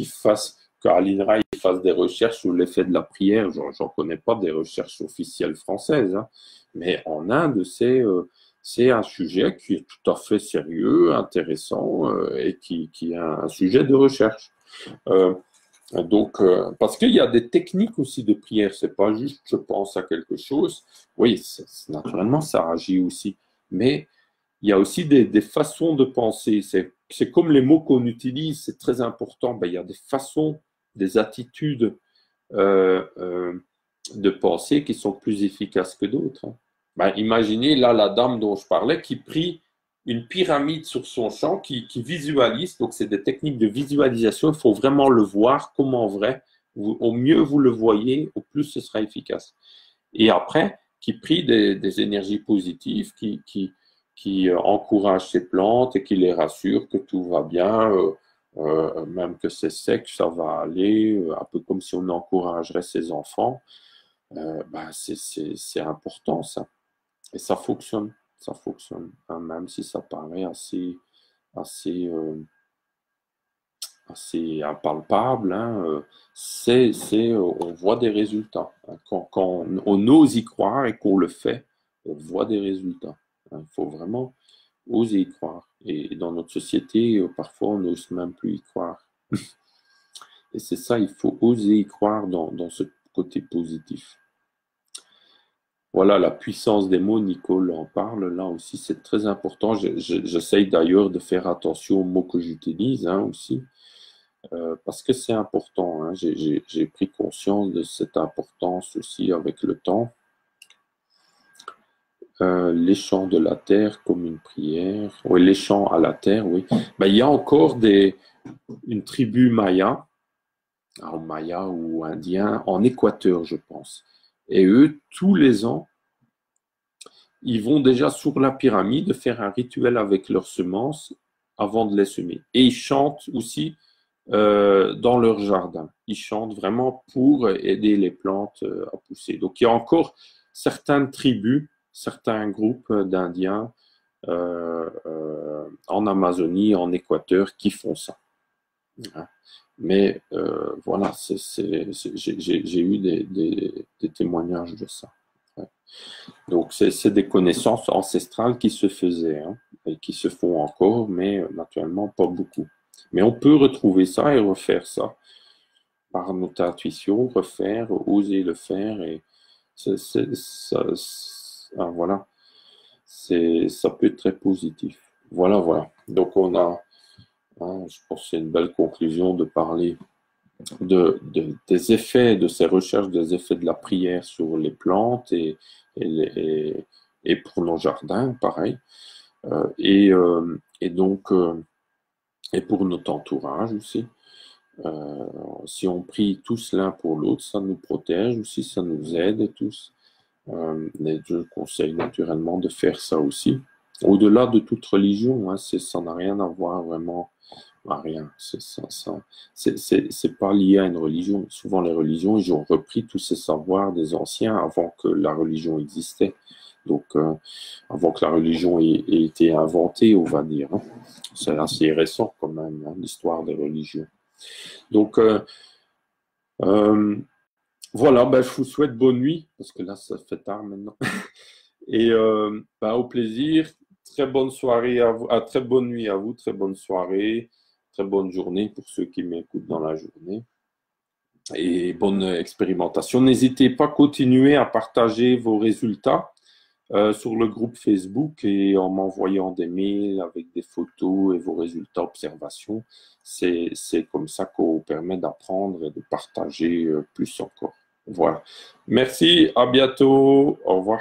qu'à l'INRA fasse des recherches sur l'effet de la prière. J'en connais pas des recherches officielles françaises, mais en Inde, c'est un sujet qui est tout à fait sérieux, intéressant et qui est un sujet de recherche. Parce qu'il y a des techniques aussi de prière, c'est pas juste je pense à quelque chose. Oui, naturellement, ça agit aussi, mais il y a aussi des façons de penser. C'est comme les mots qu'on utilise, c'est très important. Ben, il y a des façons, des attitudes de penser qui sont plus efficaces que d'autres. Ben, imaginez là la dame dont je parlais qui prie une pyramide sur son champ, qui visualise. Donc, c'est des techniques de visualisation. Il faut vraiment le voir comme en vrai. Au mieux vous le voyez, au plus ce sera efficace. Et après, qui prie des énergies positives, qui encourage ses plantes et qui les rassure que tout va bien, même que c'est sec, ça va aller, un peu comme si on encouragerait ses enfants. C'est important ça. Et ça fonctionne, même si ça paraît assez, assez impalpable. On voit des résultats. Quand on ose y croire et qu'on le fait, on voit des résultats. Il faut vraiment oser y croire. Et dans notre société, parfois, on n'ose même plus y croire. Et c'est ça, il faut oser y croire dans ce côté positif. Voilà, la puissance des mots, Nicole en parle, là aussi, c'est très important. J'essaye d'ailleurs de faire attention aux mots que j'utilise aussi, parce que c'est important. J'ai pris conscience de cette importance aussi avec le temps. Les chants de la terre comme une prière. Oui, les chants à la terre, oui. Ben, il y a encore une tribu maya, maya ou indien, en Équateur, je pense. Et eux, tous les ans, ils vont déjà sur la pyramide faire un rituel avec leurs semences avant de les semer. Et ils chantent aussi dans leur jardin. Ils chantent vraiment pour aider les plantes à pousser. Donc il y a encore certaines tribus, certains groupes d'Indiens en Amazonie, en Équateur, qui font ça. Mais voilà, j'ai eu des témoignages de ça. Donc, c'est des connaissances ancestrales qui se faisaient et qui se font encore, mais naturellement pas beaucoup. Mais on peut retrouver ça et refaire ça par notre intuition, oser le faire. Et voilà, ça peut être très positif. Voilà. Donc, je pense que c'est une belle conclusion de parler des effets de ces recherches, des effets de la prière sur les plantes et pour nos jardins, pareil. Et pour notre entourage aussi. Si on prie tous l'un pour l'autre, ça nous protège aussi, ça nous aide tous. Mais je conseille naturellement de faire ça aussi. Au-delà de toute religion, ça n'a rien à voir vraiment à rien. C'est pas lié à une religion. Souvent, les religions, ils ont repris tous ces savoirs des anciens avant que la religion existait. Donc, avant que la religion ait été inventée, on va dire. C'est assez récent quand même, l'histoire des religions. Donc, voilà, je vous souhaite bonne nuit, parce que là, ça fait tard maintenant. Et au plaisir. Très bonne soirée à vous, très bonne nuit à vous, très bonne soirée, très bonne journée pour ceux qui m'écoutent dans la journée. Et bonne expérimentation. N'hésitez pas à continuer à partager vos résultats sur le groupe Facebook et en m'envoyant des mails avec des photos et vos résultats observations. C'est comme ça qu'on permet d'apprendre et de partager plus encore. Voilà. Merci, à bientôt. Au revoir.